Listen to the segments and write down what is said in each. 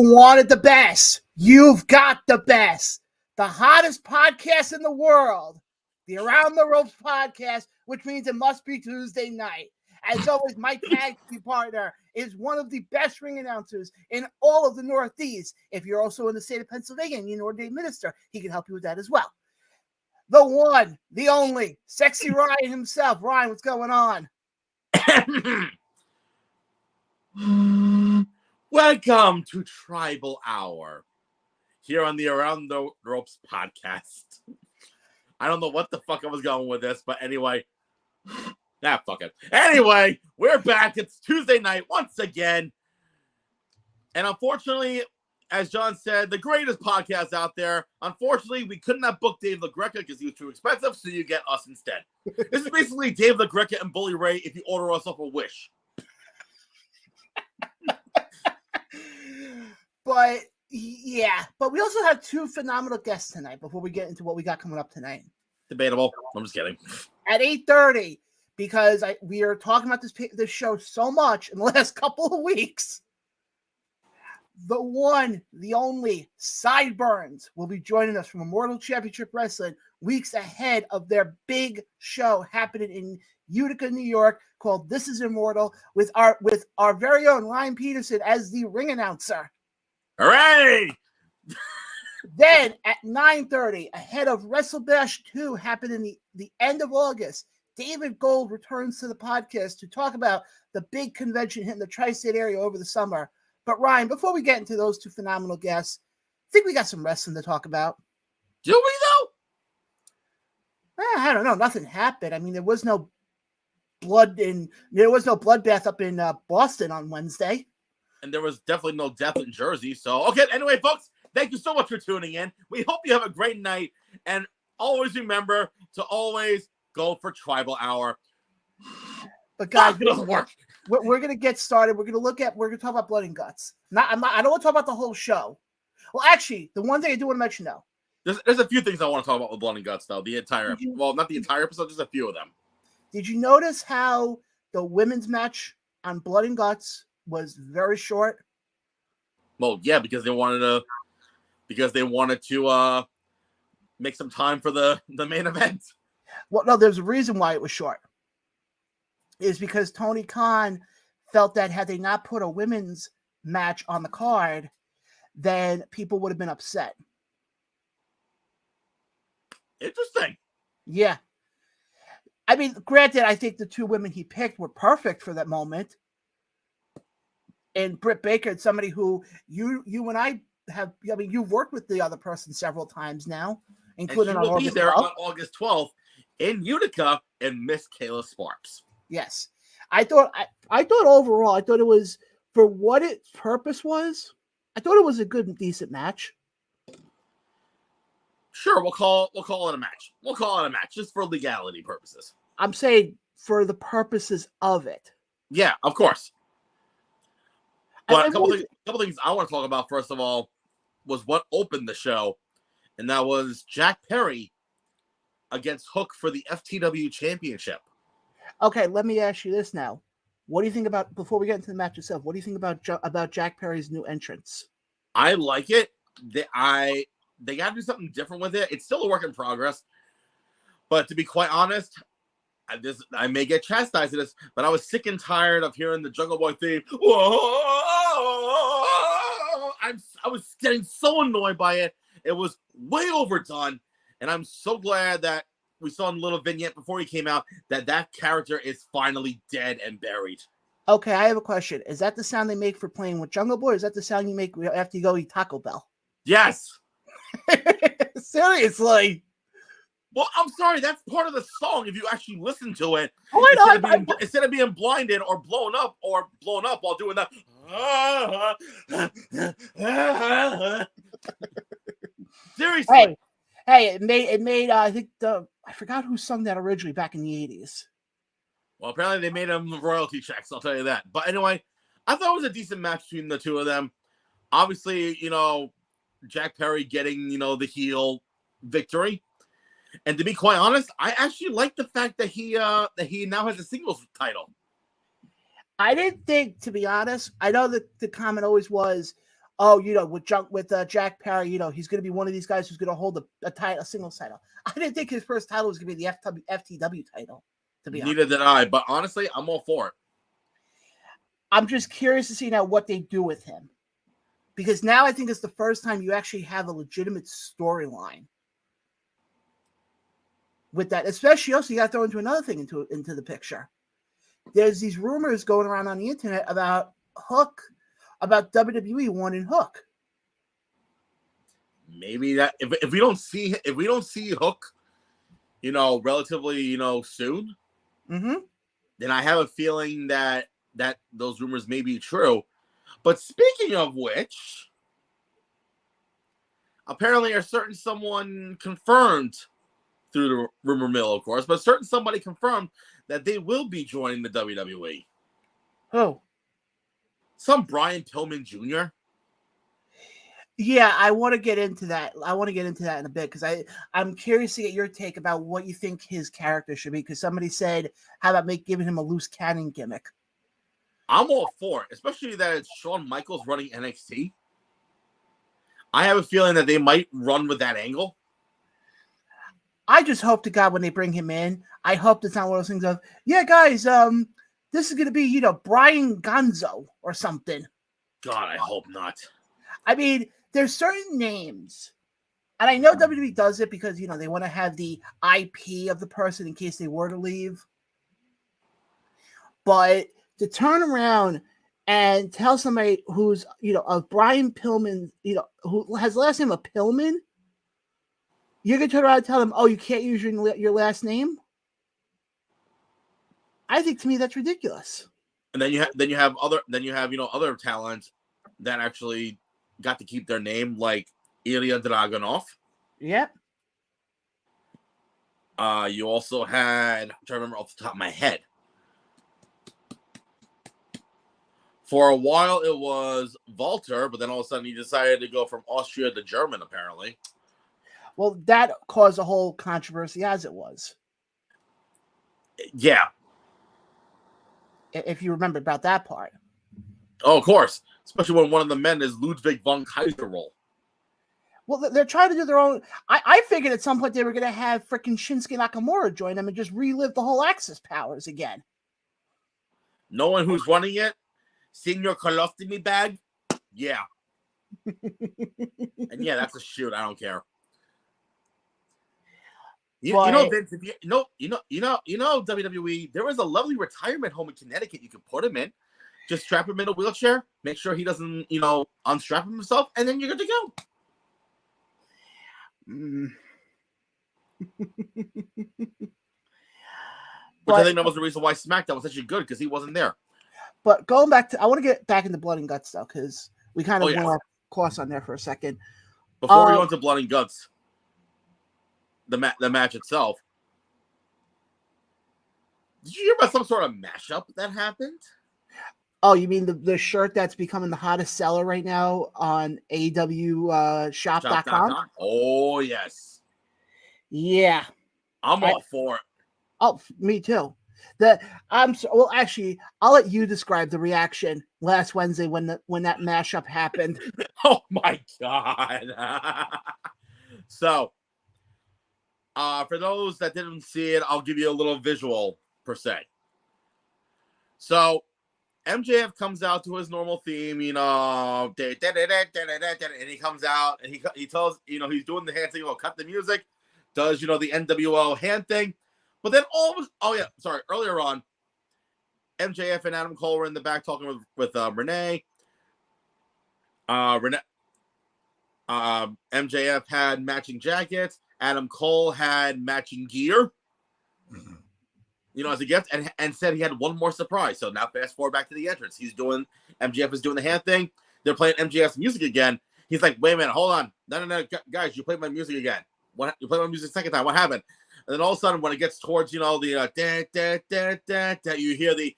wanted the best. You've got the best. The hottest podcast in the world. The Around the Ropes podcast, which means it must be Tuesday night. As always, my tag team partner is one of the best ring announcers in all of the Northeast. If you're also in the state of Pennsylvania and you're an ordained minister, he can help you with that as well. The one, the only, Sexy Ryan himself. Ryan, what's going on? Welcome to Tribal Hour here on the Around the Ropes podcast. I don't know what the fuck I was going with this, but anyway. Fuck it. Anyway, we're back. It's Tuesday night once again. And unfortunately, as John said, the greatest podcast out there. Unfortunately, we could not book Dave LaGreca because he was too expensive, so you get us instead. This is basically Dave LaGreca and Bully Ray if you order us off a Wish. But yeah, but we also have two phenomenal guests tonight before we get into what we got coming up tonight. Debatable. I'm just kidding. At 8:30, because we are talking about this show so much in the last couple of weeks. The one, the only Sideburns will be joining us from Immortal Championship Wrestling weeks ahead of their big show happening in Utica, New York, called This Is Immortal, with our very own Ryan Peterson as the ring announcer. Hooray! Then at 9:30, ahead of WrestleBash 2 happening the end of August, David Gold returns to the podcast to talk about the big convention hitting the tri-state area over the summer. But Ryan, before we get into those two phenomenal guests, I think we got some wrestling to talk about. Do we though? I don't know. Nothing happened. I mean, there was no bloodbath up in Boston on Wednesday. And there was definitely no death in Jersey. So, okay. Anyway, folks, thank you so much for tuning in. We hope you have a great night. And always remember to always go for Tribal Hour. But guys, it doesn't work. We're going to get started. We're going to talk about Blood and Guts. I don't want to talk about the whole show. Well, actually, the one thing I do want to mention, though. There's a few things I want to talk about with Blood and Guts, though. Not the entire episode, just a few of them. Did you notice how the women's match on Blood and Guts was very short? Well, yeah, because they wanted to make some time for the main event. Well, no, there's a reason why it was short. Is because Tony Khan felt that had they not put a women's match on the card, then people would have been upset. Interesting. Yeah. I mean, granted, I think the two women he picked were perfect for that moment. And Britt Baker, it's somebody who you and I have. I mean, you've worked with the other person several times now, including on August 12th. On August 12th in Utica and Miss Kayla Sparks. Yes, I thought overall, I thought it was, for what its purpose was, I thought it was a good and decent match. Sure, we'll call it a match. We'll call it a match just for legality purposes. I'm saying for the purposes of it. Yeah, of course. But a couple things I want to talk about, first of all, was what opened the show, and that was Jack Perry against Hook for the FTW Championship. Okay, let me ask you this now. What do you think about, before we get into the match itself, what do you think about Jack Perry's new entrance? I like it. They got to do something different with it. It's still a work in progress. But to be quite honest, I may get chastised for this, but I was sick and tired of hearing the Jungle Boy theme. Whoa! I was getting so annoyed by it. It was way overdone, and I'm so glad that we saw in a little vignette before he came out that character is finally dead and buried. Okay, I have a question. Is that the sound they make for playing with Jungle Boy, or is that the sound you make after you go eat Taco Bell? Yes. Seriously. Well, I'm sorry. That's part of the song. If you actually listen to it, instead of being blinded or blown up while doing that. Seriously. Hey, it made. I think I forgot who sung that originally back in the 80s. Well, apparently they made them royalty checks. I'll tell you that. But anyway, I thought it was a decent match between the two of them. Obviously, Jack Perry getting the heel victory. And to be quite honest, I actually like the fact that he now has a singles title. I didn't think, to be honest, I know that the comment always was, oh, with Jack Perry, he's going to be one of these guys who's going to hold a singles title. I didn't think his first title was going to be the FTW title, to be honest. Neither did I, but honestly, I'm all for it. I'm just curious to see now what they do with him. Because now I think it's the first time you actually have a legitimate storyline with that. Especially also, you got to throw into another thing into the picture. There's these rumors going around on the internet about Hook, about WWE wanting Hook. Maybe that if we don't see Hook, relatively soon, then I have a feeling that those rumors may be true. But speaking of which, apparently a certain someone confirmed through the rumor mill, of course, but somebody confirmed that they will be joining the WWE. Who? Some Brian Pillman Jr. Yeah, I want to get into that. In a bit because I'm curious to get your take about what you think his character should be. Because somebody said, how about giving him a loose cannon gimmick? I'm all for it, especially that it's Shawn Michaels running NXT. I have a feeling that they might run with that angle. I just hope to God when they bring him in, I hope it's not one of those things of, yeah, guys, this is going to be, Brian Gonzo or something. God, I hope not. I mean, there's certain names, and I know WWE does it because, they want to have the IP of the person in case they were to leave. But to turn around and tell somebody who's, a Brian Pillman, who has the last name of Pillman, you're going to turn around and tell them, oh, you can't use your last name? I think to me that's ridiculous. And then you have other talents that actually got to keep their name, like Ilya Dragunov. Yep. You also had, I'm trying to remember off the top of my head. For a while it was Walter, but then all of a sudden he decided to go from Austria to German, apparently. Well, that caused a whole controversy as it was. Yeah. If you remember about that part. Oh, of course. Especially when one of the men is Ludwig von Kaiserl. Well, they're trying to do their own. I figured at some point they were going to have freaking Shinsuke Nakamura join them and just relive the whole Axis powers again. No one who's running it? Senior colostomy bag? Yeah. And yeah, that's a shoot. I don't care. Vince, if WWE, there was a lovely retirement home in Connecticut you could put him in. Just strap him in a wheelchair, make sure he doesn't, unstrap himself, and then you're good to go. Which I think that was the reason why SmackDown was actually good, because he wasn't there. But going back to, I want to get back into Blood and Guts, though, because we kind of went off course on there for a second. Before we go into Blood and Guts, the match itself, did you hear about some sort of mashup that happened? Oh, you mean the shirt that's becoming the hottest seller right now on AEW shop.com? Oh, yes. Yeah. I'm all for it. Oh, me too. Actually, I'll let you describe the reaction last Wednesday when that mashup happened. Oh my God. So, for those that didn't see it, I'll give you a little visual per se. So, MJF comes out to his normal theme, and he comes out and he tells, he's doing the hand thing, cut the music, does, the NWO hand thing. But then earlier on, MJF and Adam Cole were in the back talking with Renee. MJF had matching jackets. Adam Cole had matching gear. As a gift, and said he had one more surprise. So now fast forward back to the entrance. MJF is doing the hand thing. They're playing MJF's music again. He's like, wait a minute, hold on. No, guys, you played my music again. You played my music second time. What happened? And then all of a sudden, when it gets towards, the you hear the,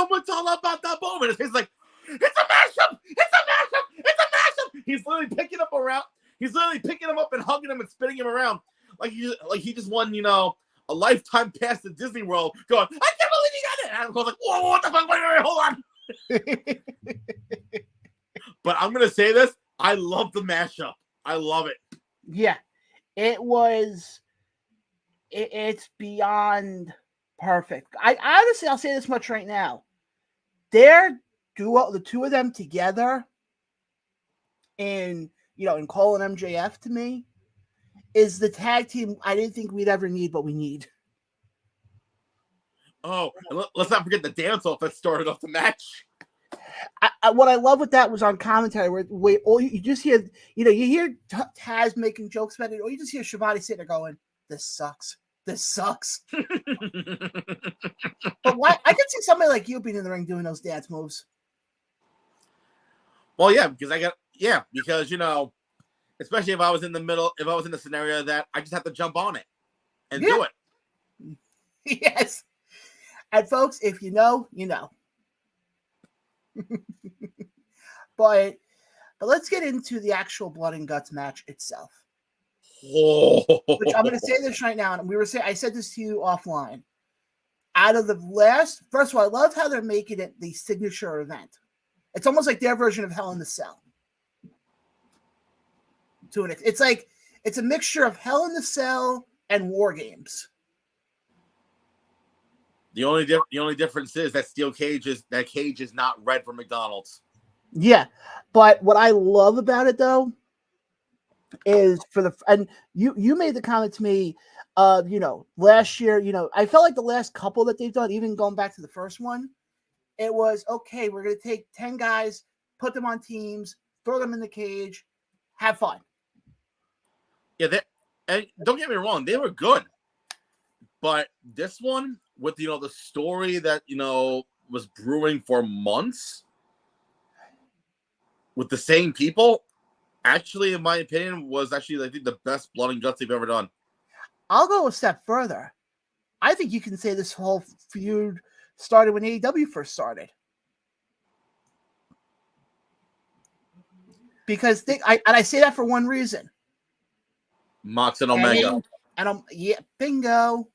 what's all about that moment. It's like, it's a mashup. It's a mashup. It's a mashup. He's literally picking him around. He's literally picking him up and hugging him and spinning him around like he just won, a lifetime pass to Disney World, going, I can't believe you got it. And I was like, whoa, what the fuck? Wait, hold on. But I'm gonna say this: I love the mashup. I love it. Yeah, it was. It's beyond perfect. I honestly, I'll say this much right now: their duo, the two of them together, in Cole and MJF, to me, is the tag team I didn't think we'd ever need, but we need. Oh, and let's not forget the dance off that started off the match. What I love with that was on commentary where all you just hear, you hear Taz making jokes about it, or you just hear Shibata sitting there going, "This sucks. This sucks." But why? I could see somebody like you being in the ring doing those dance moves. Well, yeah, because especially if I was in the scenario that I just have to jump on it and do it. Yes. And folks, if you know, you know. but let's get into the actual blood and guts match itself. Which I'm going to say this right now, and I said this to you offline. Out of the last, first of all, I love how they're making it the signature event. It's almost like their version of Hell in the Cell. It's like it's a mixture of Hell in the Cell and War Games. The only difference is that cage is not red for McDonald's. Yeah, but what I love about it though is and you made the comment to me, last year, I felt like the last couple that they've done, even going back to the first one, it was okay. We're gonna take 10 guys, put them on teams, throw them in the cage, have fun. Yeah, and don't get me wrong, they were good, but this one with the story that was brewing for months with the same people, actually, in my opinion, was actually I think the best blood and guts they've ever done. I'll go a step further. I think you can say this whole feud started when AEW first started. Because I say that for one reason. Mox and Omega. Bingo.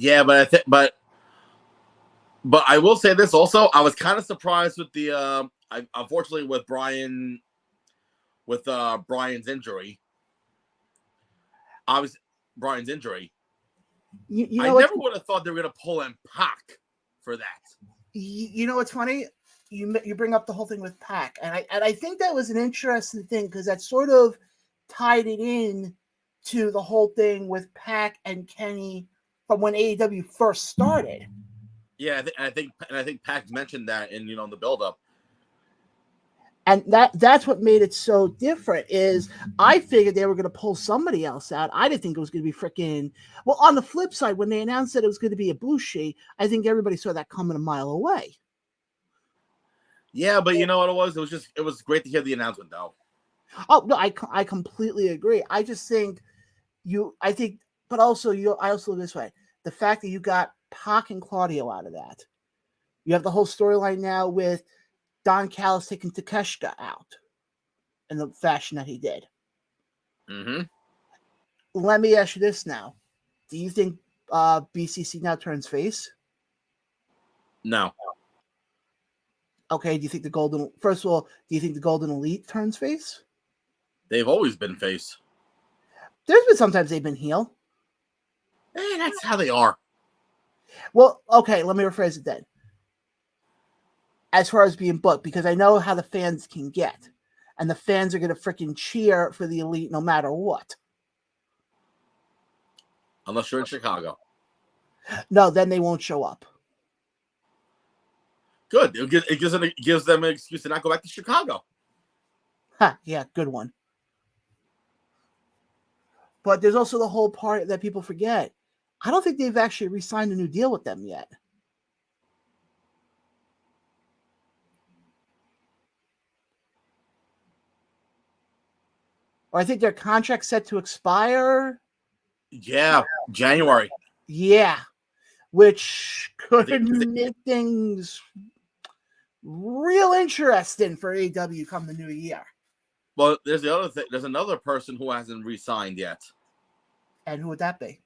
Yeah, but I will say this also. I was kind of surprised with the unfortunately with Brian's injury. Brian's injury. I never would have thought they were going to pull in Pac for that. You know what's funny? You bring up the whole thing with Pac, and I think that was an interesting thing because that sort of tied it in to the whole thing with Pac and Kenny from when AEW first started. Yeah, I think Pac mentioned that in the build-up. And that's what made it so different is I figured they were going to pull somebody else out. I didn't think it was going to be freaking... Well, on the flip side, when they announced that it was going to be Ibushi, I think everybody saw that coming a mile away. Yeah, but you know what it was? It was great to hear the announcement, though. Oh, no, I completely agree. I just think but also I also look this way. The fact that you got Pac and Claudio out of that. You have the whole storyline now with Don Callis taking Takeshita out in the fashion that he did. Mm-hmm. Let me ask you this now. Do you think BCC now turns face? No. Okay, first of all, do you think the Golden Elite turns face? They've always been face. There's been sometimes they've been heel. That's how they are. Well, okay, let me rephrase it then. As far as being booked, because I know how the fans can get. And the fans are going to freaking cheer for the Elite no matter what. Unless you're in Chicago. No, then they won't show up. Good. It gives them an excuse to not go back to Chicago. Yeah, good one. But there's also the whole part that people forget. I don't think they've actually re-signed a new deal with them yet. Or I think their contract's set to expire. Yeah, January. Yeah, which could make things real interesting for AEW come the new year. Well, there's the other thing. There's another person who hasn't re-signed yet. And who would that be?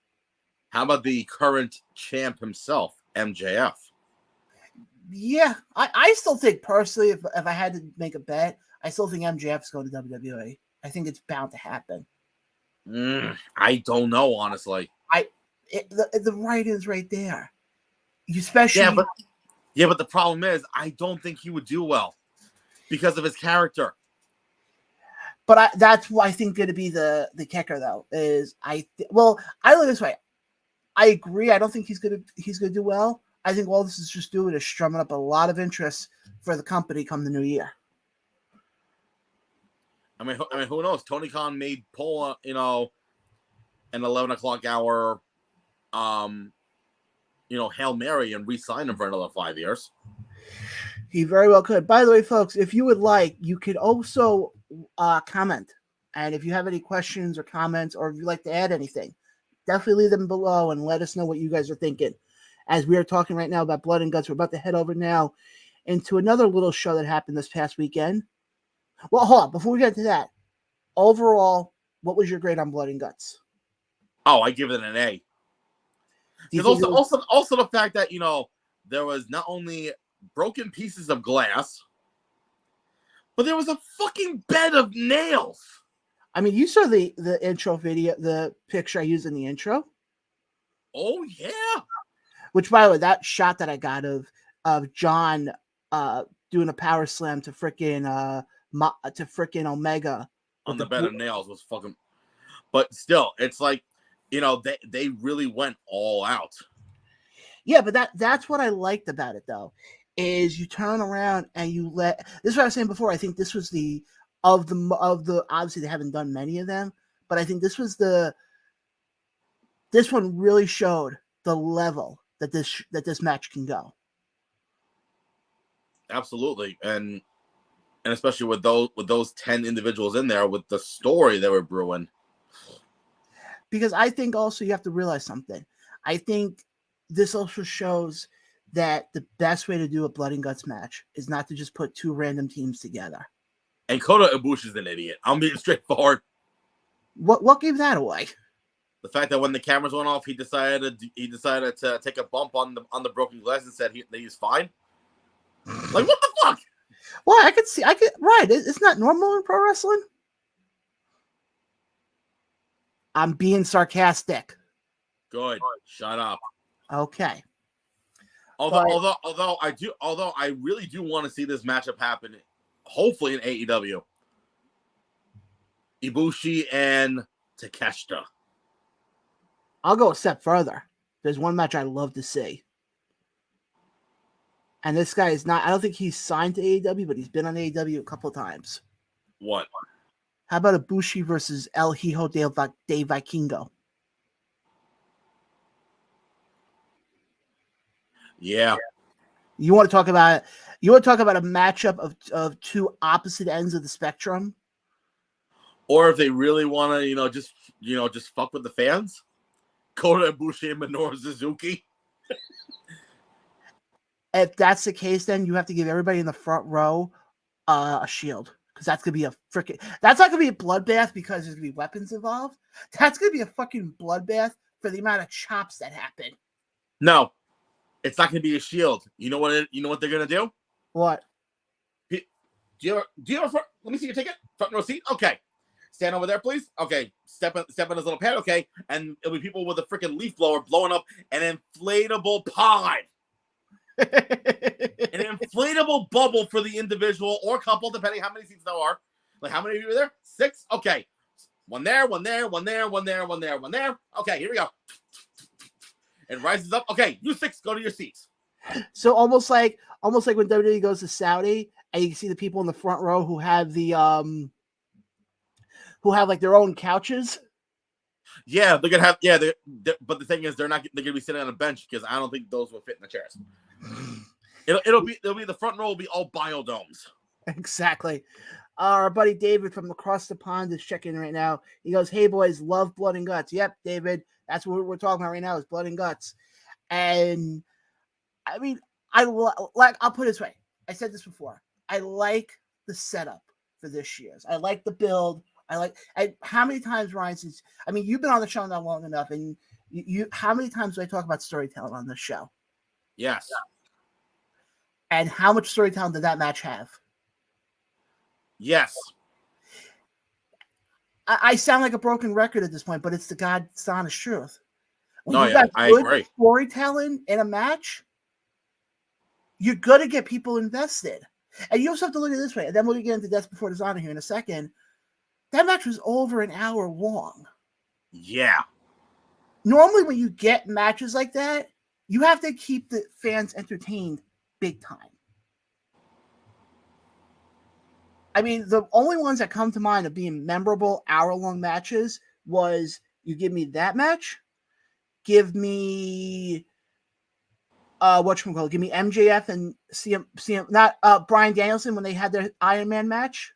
How about the current champ himself, MJF? Yeah, I still think personally, if I had to make a bet, I still think MJF is going to WWE. I think it's bound to happen. I don't know, honestly. The writing's right there. Especially, but the problem is, I don't think he would do well because of his character. But that's what I think going to be the kicker, though. Is I look this way. I agree. I don't think he's gonna do well. I think all this is just doing is strumming up a lot of interest for the company come the new year. I mean, who knows? Tony Khan made pull, an 11 o'clock hour, Hail Mary and re-sign him for another 5 years. He very well could. By the way, folks, if you would like, you could also comment. And if you have any questions or comments, or if you'd like to add anything, definitely leave them below and let us know what you guys are thinking. As we are talking right now about Blood and Guts, we're about to head over now into another little show that happened this past weekend. Well, hold on. Before we get to that, overall, what was your grade on Blood and Guts? Oh, I give it an A. Because also the fact that, there was not only broken pieces of glass, but there was a fucking bed of nails. I mean, you saw the intro video, the picture I used in the intro. Oh, yeah. Which, by the way, that shot that I got of Jon doing a power slam to frickin' Omega on the bed of nails was fucking. But still, it's like, they really went all out. Yeah, but that's what I liked about it, though, is you turn around and you let. This is what I was saying before. I think this was of the obviously they haven't done many of them, but I think this one really showed the level that this match can go. Absolutely, and especially with those 10 individuals in there with the story they were brewing. Because I think also you have to realize something. I think this also shows that the best way to do a Blood and Guts match is not to just put two random teams together. And Kota Ibushi is an idiot. I'm being straightforward. What gave that away? The fact that when the cameras went off, he decided to take a bump on the broken glass and said that he's fine. Like, what the fuck? Well, right. It's not normal in pro wrestling. I'm being sarcastic. Good. Shut up. Okay. Although I really do want to see this matchup happen, hopefully in AEW. Ibushi and Takeshita. I'll go a step further. There's one match I'd love to see. And this guy is not, I don't think he's signed to AEW, but he's been on AEW a couple of times. What? How about Ibushi versus El Hijo de Vikingo? Yeah. You want to talk about a matchup of two opposite ends of the spectrum? Or if they really want to, just fuck with the fans, Kota Ibushi and Minoru Suzuki. If that's the case, then you have to give everybody in the front row a shield, because that's gonna be that's not gonna be a bloodbath because there's gonna be weapons involved. That's gonna be a fucking bloodbath for the amount of chops that happen. No, it's not gonna be a shield. You know what they're gonna do? What? Do you have let me see your ticket? Front row seat? Okay. Stand over there, please. Okay. Step in this little pad, okay. And it'll be people with a freaking leaf blower blowing up an inflatable pod. An inflatable bubble for the individual or couple, depending how many seats there are. Like, how many of you are there? 6? Okay. One there. Okay, here we go. It rises up. Okay, you 6, go to your seats. So almost like when WWE goes to Saudi and you can see the people in the front row who have like their own couches. Yeah, they're gonna have. Yeah, but the thing is, they're gonna be sitting on a bench because I don't think those will fit in the chairs. It'll be the front row will be all biodomes. Exactly. Our buddy David from across the pond is checking right now. He goes, "Hey boys, love Blood and Guts." Yep, David, that's what we're talking about right now is Blood and Guts. And I mean, I'll put it this way. I said this before. I like the setup for this year's. I like the build. How many times, Ryan, you've been on the show not long enough, and how many times do I talk about storytelling on this show? Yes. And how much storytelling did that match have? Yes. I sound like a broken record at this point, but it's the God's honest truth. When No, you yeah, got I good agree. storytelling in a match, you're going to get people invested. And you also have to look at it this way. And then we'll get into Death Before Dishonor here in a second. That match was over an hour long. Yeah. Normally, when you get matches like that, you have to keep the fans entertained big time. I mean, the only ones that come to mind of being memorable hour-long matches was you give me that match, give me give me MJF and CM not Bryan Danielson when they had their Iron Man match.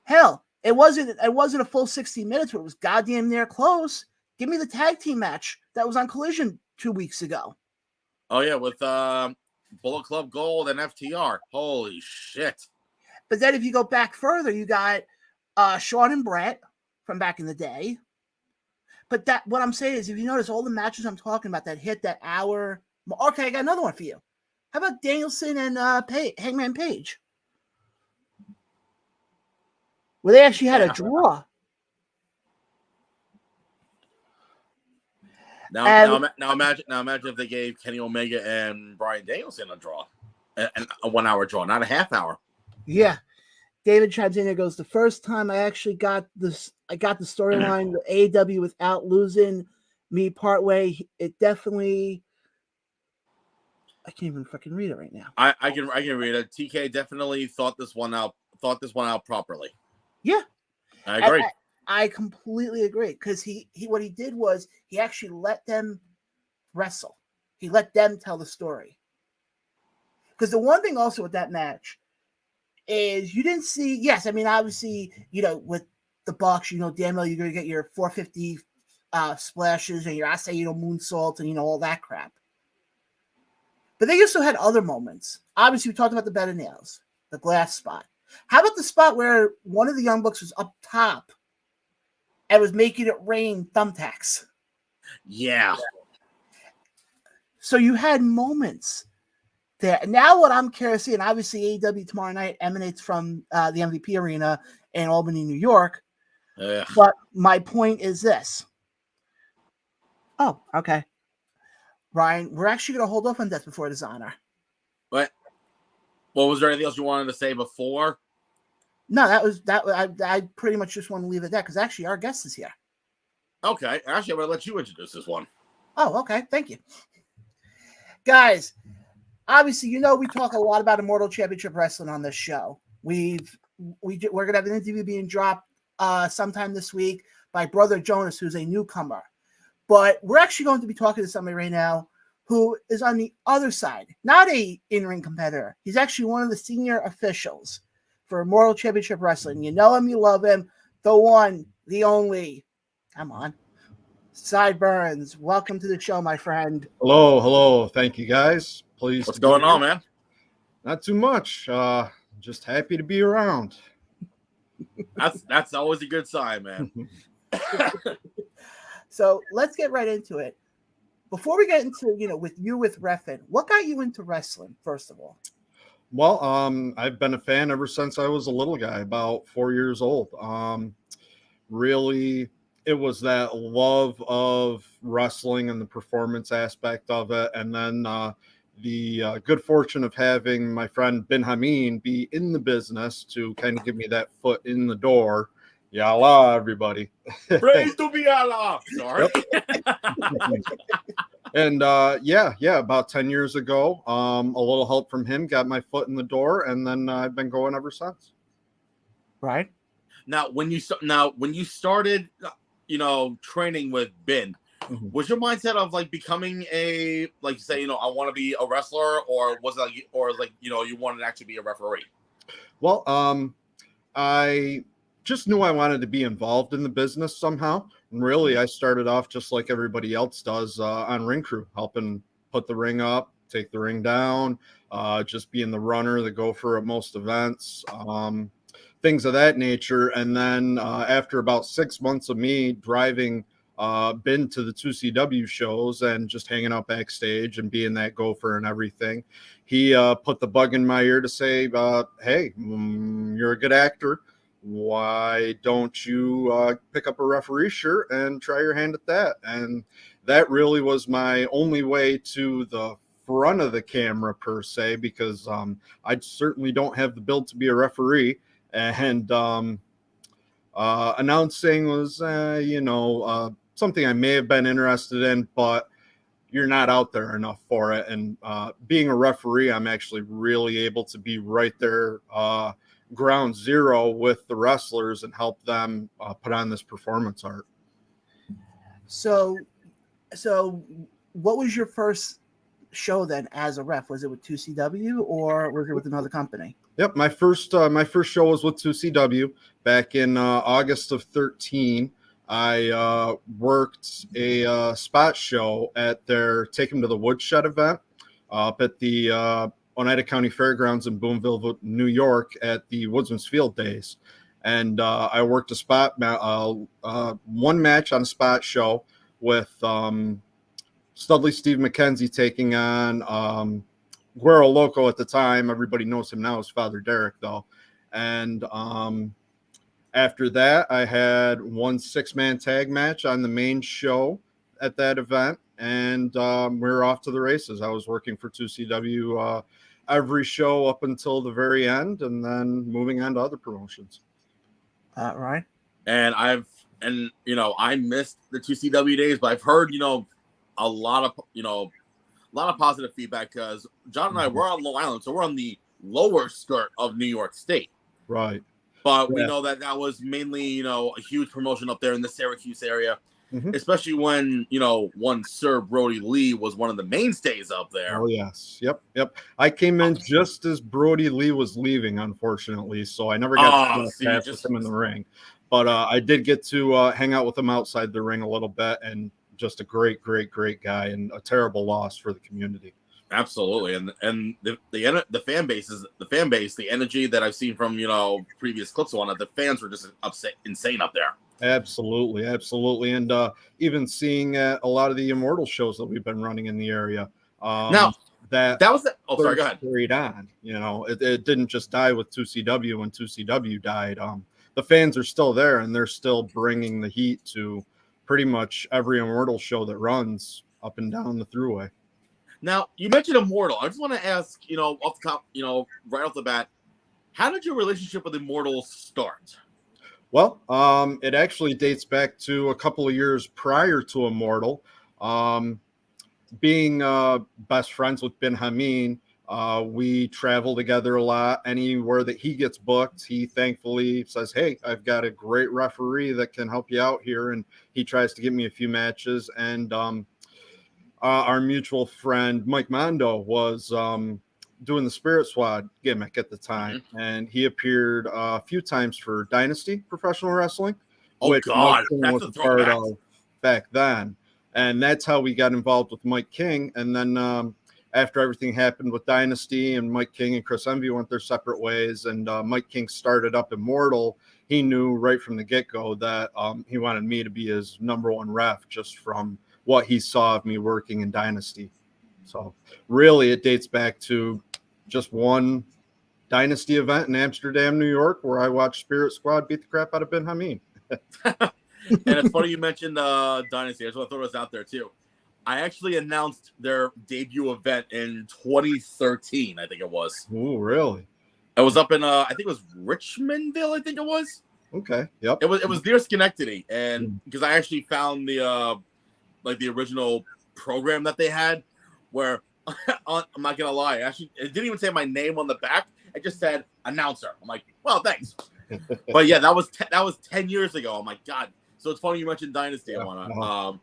Hell, it wasn't a full 60 minutes, but it was goddamn near close. Give me the tag team match that was on Collision 2 weeks ago. Oh yeah, with Bullet Club Gold and FTR. Holy shit. But then if you go back further, you got Shawn and Brett from back in the day. But that what I'm saying is, if you notice all the matches I'm talking about that hit that hour. Okay, I got another one for you. How about Danielson and Hangman Page? Where they actually had a draw. Now imagine if they gave Kenny Omega and Bryan Danielson a draw. A 1 hour draw, not a half hour. Yeah. David chimes in and goes, the first time I actually got the storyline with AEW without losing me partway. It definitely, I can't even fucking read it right now. I can read it. TK definitely thought this one out properly. Yeah. I agree. I completely agree. Because he what he did was he actually let them wrestle. He let them tell the story. Because the one thing also with that match is you didn't see, yes, I mean, obviously, with the Bucks, damn well you're going to get your 450 splashes and your moonsaults and, all that crap. But they also had other moments. Obviously, we talked about the bed of nails, the glass spot. How about the spot where one of the Young Bucks was up top and was making it rain thumbtacks? Yeah. So you had moments there. Now what I'm curious to see, and obviously AEW tomorrow night emanates from the MVP Arena in Albany, New York. But my point is this. Oh, okay. Ryan, we're actually going to hold off on Death Before Dishonor. What was there anything else you wanted to say before? No, I pretty much just want to leave it there because actually our guest is here. Okay. Actually, I'm going to let you introduce this one. Oh, okay. Thank you. Guys, obviously, we talk a lot about Immortal Championship Wrestling on this show. We're going to have an interview being dropped sometime this week by Brother Jonas, who's a newcomer. But we're actually going to be talking to somebody right now who is on the other side, not a in-ring competitor. He's actually one of the senior officials for Immortal Championship Wrestling. You know him, you love him, the one, the only. Come on. Sideburns, welcome to the show, my friend. Hello. Thank you, guys. Pleased. What's going on, man? Not too much. Just happy to be around. That's always a good sign, man. So let's get right into it. Before we get into, with Refin, what got you into wrestling, first of all? Well, I've been a fan ever since I was a little guy, about 4 years old. Really, it was that love of wrestling and the performance aspect of it. And then the good fortune of having my friend Ben Hameen be in the business to kind of give me that foot in the door. Ya Allah, everybody. Praise to be Allah. Sorry. And about 10 years ago, a little help from him got my foot in the door, and then I've been going ever since. Right. Now, when you started, training with Ben, was your mindset of like becoming I want to be a wrestler, or was it you wanted to actually be a referee? Well, I just knew I wanted to be involved in the business somehow. And really, I started off just like everybody else does on ring crew, helping put the ring up, take the ring down, just being the runner, the gopher at most events, things of that nature. And then after about 6 months of me driving been to the 2CW shows and just hanging out backstage and being that gopher and everything. He put the bug in my ear to say, hey, you're a good actor. Why don't you pick up a referee shirt and try your hand at that? And that really was my only way to the front of the camera per se, because I certainly don't have the build to be a referee. And announcing was, something I may have been interested in, but you're not out there enough for it. And being a referee, I'm actually really able to be right there, ground zero with the wrestlers and help them put on this performance art. So what was your first show then as a ref? Was it with 2CW or was it with another company? Yep, my first show was with 2CW back in August of 13. I worked a spot show at their Take 'Em to the Woodshed event up at the Oneida County Fairgrounds in Boonville, New York, at the Woodsman's Field Days. And I worked a spot, one match on a spot show with Studley Steve McKenzie taking on Guero Loco at the time. Everybody knows him now as Father Derek, though. And after that, I had one 6-man tag match on the main show at that event, and we were off to the races. I was working for 2CW every show up until the very end, and then moving on to other promotions. Right. And I missed the 2CW days, but I've heard, a lot of positive feedback, because John and I were on Long Island, so we're on the lower skirt of New York State. Right. But we know that was mainly, a huge promotion up there in the Syracuse area, especially when, one Sir Brody Lee was one of the mainstays up there. Oh, yes. Yep. I came in just as Brody Lee was leaving, unfortunately, so I never got to pass with him in the ring. But I did get to hang out with him outside the ring a little bit, and just a great guy, and a terrible loss for the community. Absolutely. And the fan base, the energy that I've seen from, previous clips on it, the fans were just insane up there. Absolutely. And even seeing a lot of the Immortal shows that we've been running in the area. Now that was the, sorry, go ahead. Carried on. It didn't just die with 2CW when 2CW died. The fans are still there, and they're still bringing the heat to pretty much every Immortal show that runs up and down the thruway. Now, you mentioned Immortal. I just want to ask, off the top, right off the bat, how did your relationship with Immortal start? Well, it actually dates back to a couple of years prior to Immortal. Being best friends with Ben Hameen, we travel together a lot. Anywhere that he gets booked, he thankfully says, hey, I've got a great referee that can help you out here. And he tries to get me a few matches. And our mutual friend, Mike Mondo, was doing the Spirit Squad gimmick at the time. And he appeared a few times for Dynasty Professional Wrestling, which God, Mike was a part of back then. And that's how we got involved with Mike King. And then after everything happened with Dynasty, and Mike King and Chris Envy went their separate ways, and Mike King started up Immortal, he knew right from the get-go that he wanted me to be his number one ref, just from what he saw of me working in Dynasty. So really, it dates back to just one Dynasty event in Amsterdam, New York, where I watched Spirit Squad beat the crap out of Ben Hameen. And it's funny you mentioned Dynasty. I just want to throw this out there, too. I actually announced their debut event in 2013, I think it was. Oh, really? It was up in, I think it was Richmondville, I think it was. Okay. Yep. It was near Schenectady. And because I actually found the original program that they had, where I'm not going to lie, actually, it didn't even say my name on the back. It just said announcer. I'm like, well, thanks. But yeah, that was 10 years ago. Oh my God. So it's funny you mentioned Dynasty. Yeah.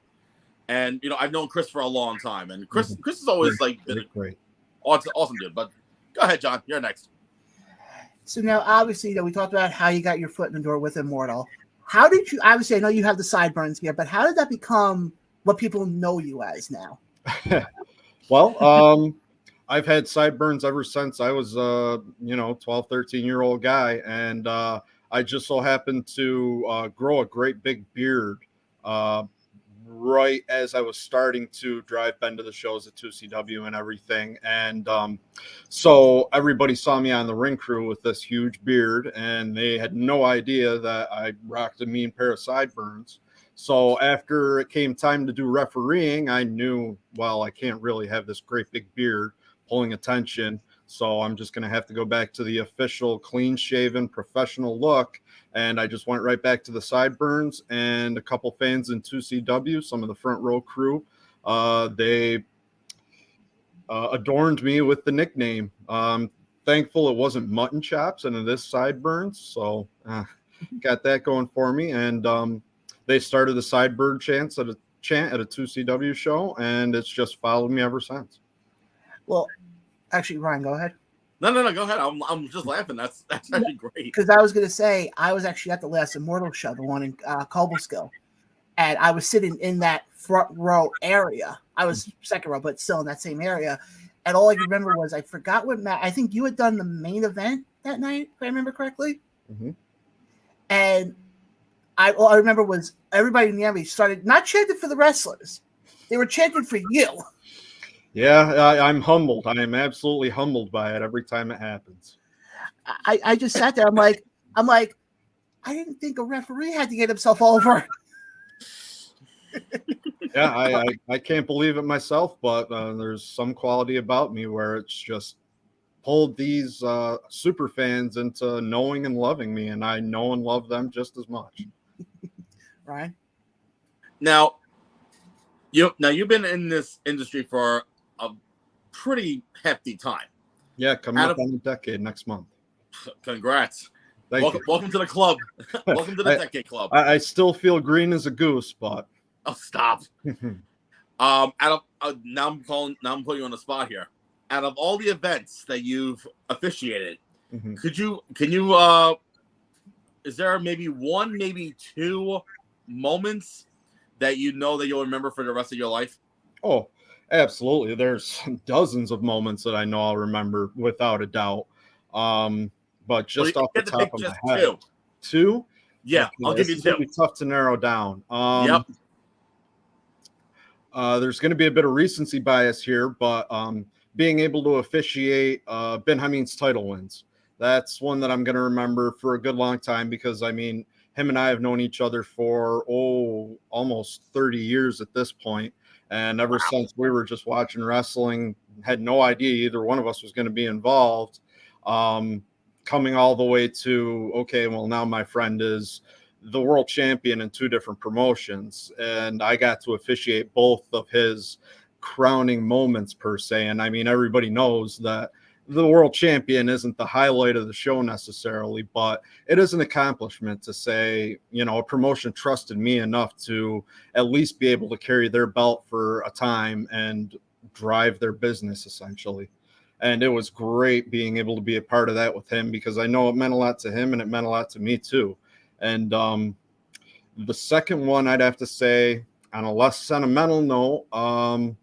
And I've known Chris for a long time, and Chris is always been great, awesome dude. But go ahead, John. You're next. So now, obviously, we talked about how you got your foot in the door with Immortal. How did you? Obviously, I know you have the sideburns here, but how did that become what people know you as now? Well, I've had sideburns ever since I was 12, 13-year-old guy, and I just so happened to grow a great big beard right as I was starting to drive Ben to the shows at 2CW and everything. And so everybody saw me on the ring crew with this huge beard, and they had no idea that I rocked a mean pair of sideburns. So after it came time to do refereeing, I knew, well, I can't really have this great big beard pulling attention. So I'm just going to have to go back to the official clean-shaven professional look. And I just went right back to the sideburns, and a couple fans in 2CW, some of the front row crew, they adorned me with the nickname. Thankful it wasn't mutton chops and it is sideburns. So got that going for me. And they started the Sideburn chant at a 2CW show, and it's just followed me ever since. Well, actually, Ryan, go ahead. No, go ahead. I'm just laughing. That's actually great. Because I was going to say, I was actually at the last Immortal show, the one in Cobleskill, and I was sitting in that front row area. I was second row, but still in that same area. And all I can remember was I forgot what Matt. I think you had done the main event that night, if I remember correctly. Mm-hmm. And all I remember was everybody in the area started not chanting for the wrestlers; they were chanting for you. Yeah, I'm humbled. I am absolutely humbled by it every time it happens. I just sat there. I'm like, I didn't think a referee had to get himself over. Yeah, I can't believe it myself, but there's some quality about me where it's just pulled these super fans into knowing and loving me, and I know and love them just as much. Right. Now you've been in this industry for a pretty hefty time. Yeah, coming up on a decade next month. Congrats. Welcome to the club. Welcome to the decade club. I still feel green as a goose, but oh, stop. Now I'm putting you on the spot here. Out of all the events that you've officiated, can you is there maybe one, maybe two moments that you know that you'll remember for the rest of your life? Oh, absolutely. There's dozens of moments that I know I'll remember without a doubt. But just off the top of my head, two? Yeah, okay, I'll give you two. It's going to be tough to narrow down. Yep. There's going to be a bit of recency bias here, but being able to officiate Ben Hameen's title wins, that's one that I'm going to remember for a good long time, because, I mean, him and I have known each other for, almost 30 years at this point. And ever since we were just watching wrestling, had no idea either one of us was going to be involved. Coming all the way to, okay, well, now my friend is the world champion in two different promotions, and I got to officiate both of his crowning moments per se. And I mean, everybody knows that the world champion isn't the highlight of the show necessarily, but it is an accomplishment to say, a promotion trusted me enough to at least be able to carry their belt for a time and drive their business essentially. And it was great being able to be a part of that with him, because I know it meant a lot to him and it meant a lot to me too. And the second one, I'd have to say, on a less sentimental note,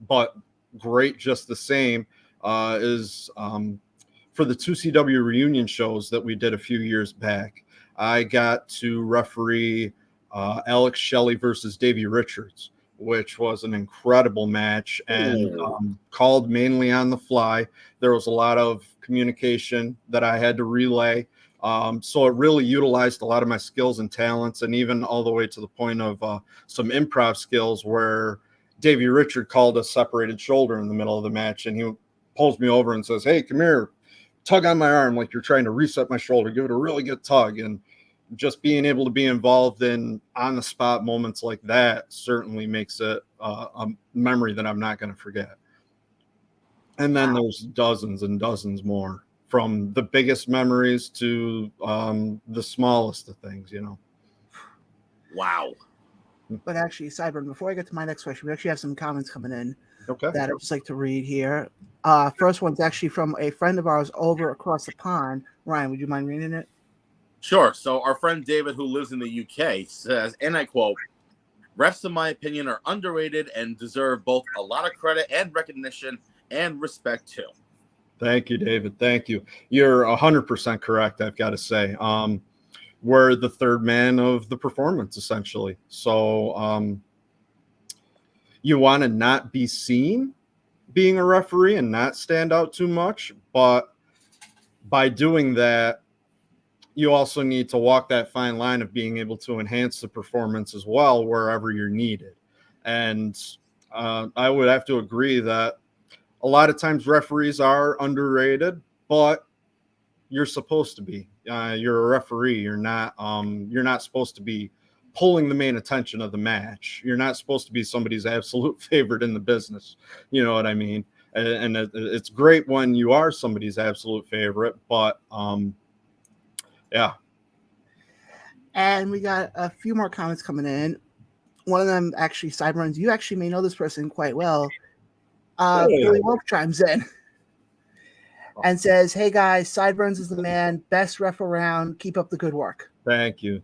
but great just the same, is for the 2CW reunion shows that we did a few years back. I got to referee Alex Shelley versus Davey Richards, which was an incredible match, and called mainly on the fly. There was a lot of communication that I had to relay. So it really utilized a lot of my skills and talents, and even all the way to the point of some improv skills where Davey Richard called a separated shoulder in the middle of the match, and he pulls me over and says, "Hey, come here, tug on my arm like you're trying to reset my shoulder. Give it a really good tug." And just being able to be involved in on-the-spot moments like that certainly makes it a memory that I'm not going to forget. And then there's dozens and dozens more, from the biggest memories to the smallest of things, Wow. But actually, Sideburn, before I get to my next question, we actually have some comments coming in that I'd just like to read here. First one's actually from a friend of ours over across the pond. Ryan, would you mind reading it? Sure. So our friend David, who lives in the UK, says, and I quote, "Refs, in my opinion, are underrated and deserve both a lot of credit and recognition and respect too." Thank you, David. Thank you. You're 100% correct, I've got to say. We're the third man of the performance, essentially. So you want to not be seen being a referee and not stand out too much. But by doing that, you also need to walk that fine line of being able to enhance the performance as well wherever you're needed. And I would have to agree that a lot of times referees are underrated, but you're supposed to be. You're a referee. You're not supposed to be pulling the main attention of the match. You're not supposed to be somebody's absolute favorite in the business. You know what I mean? And it's great when you are somebody's absolute favorite, but yeah. And we got a few more comments coming in. One of them actually, Sideburns, you actually may know this person quite well. Billy Wolf chimes in and says, "Hey guys, Sideburns is the man. Best ref around. Keep up the good work." Thank you.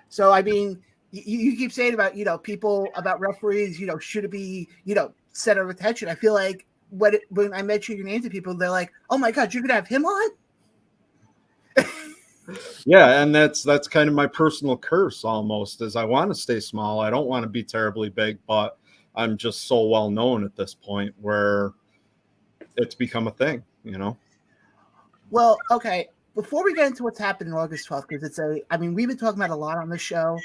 So, I mean, you keep saying about, people, about referees, should it be, center of attention. I feel like when I mention your name to people, they're like, "Oh my God, you're going to have him on?" Yeah, and that's kind of my personal curse almost, is I want to stay small. I don't want to be terribly big, but I'm just so well known at this point where it's become a thing, Well, okay. Before we get into what's happening on August 12th, because we've been talking about a lot on the show.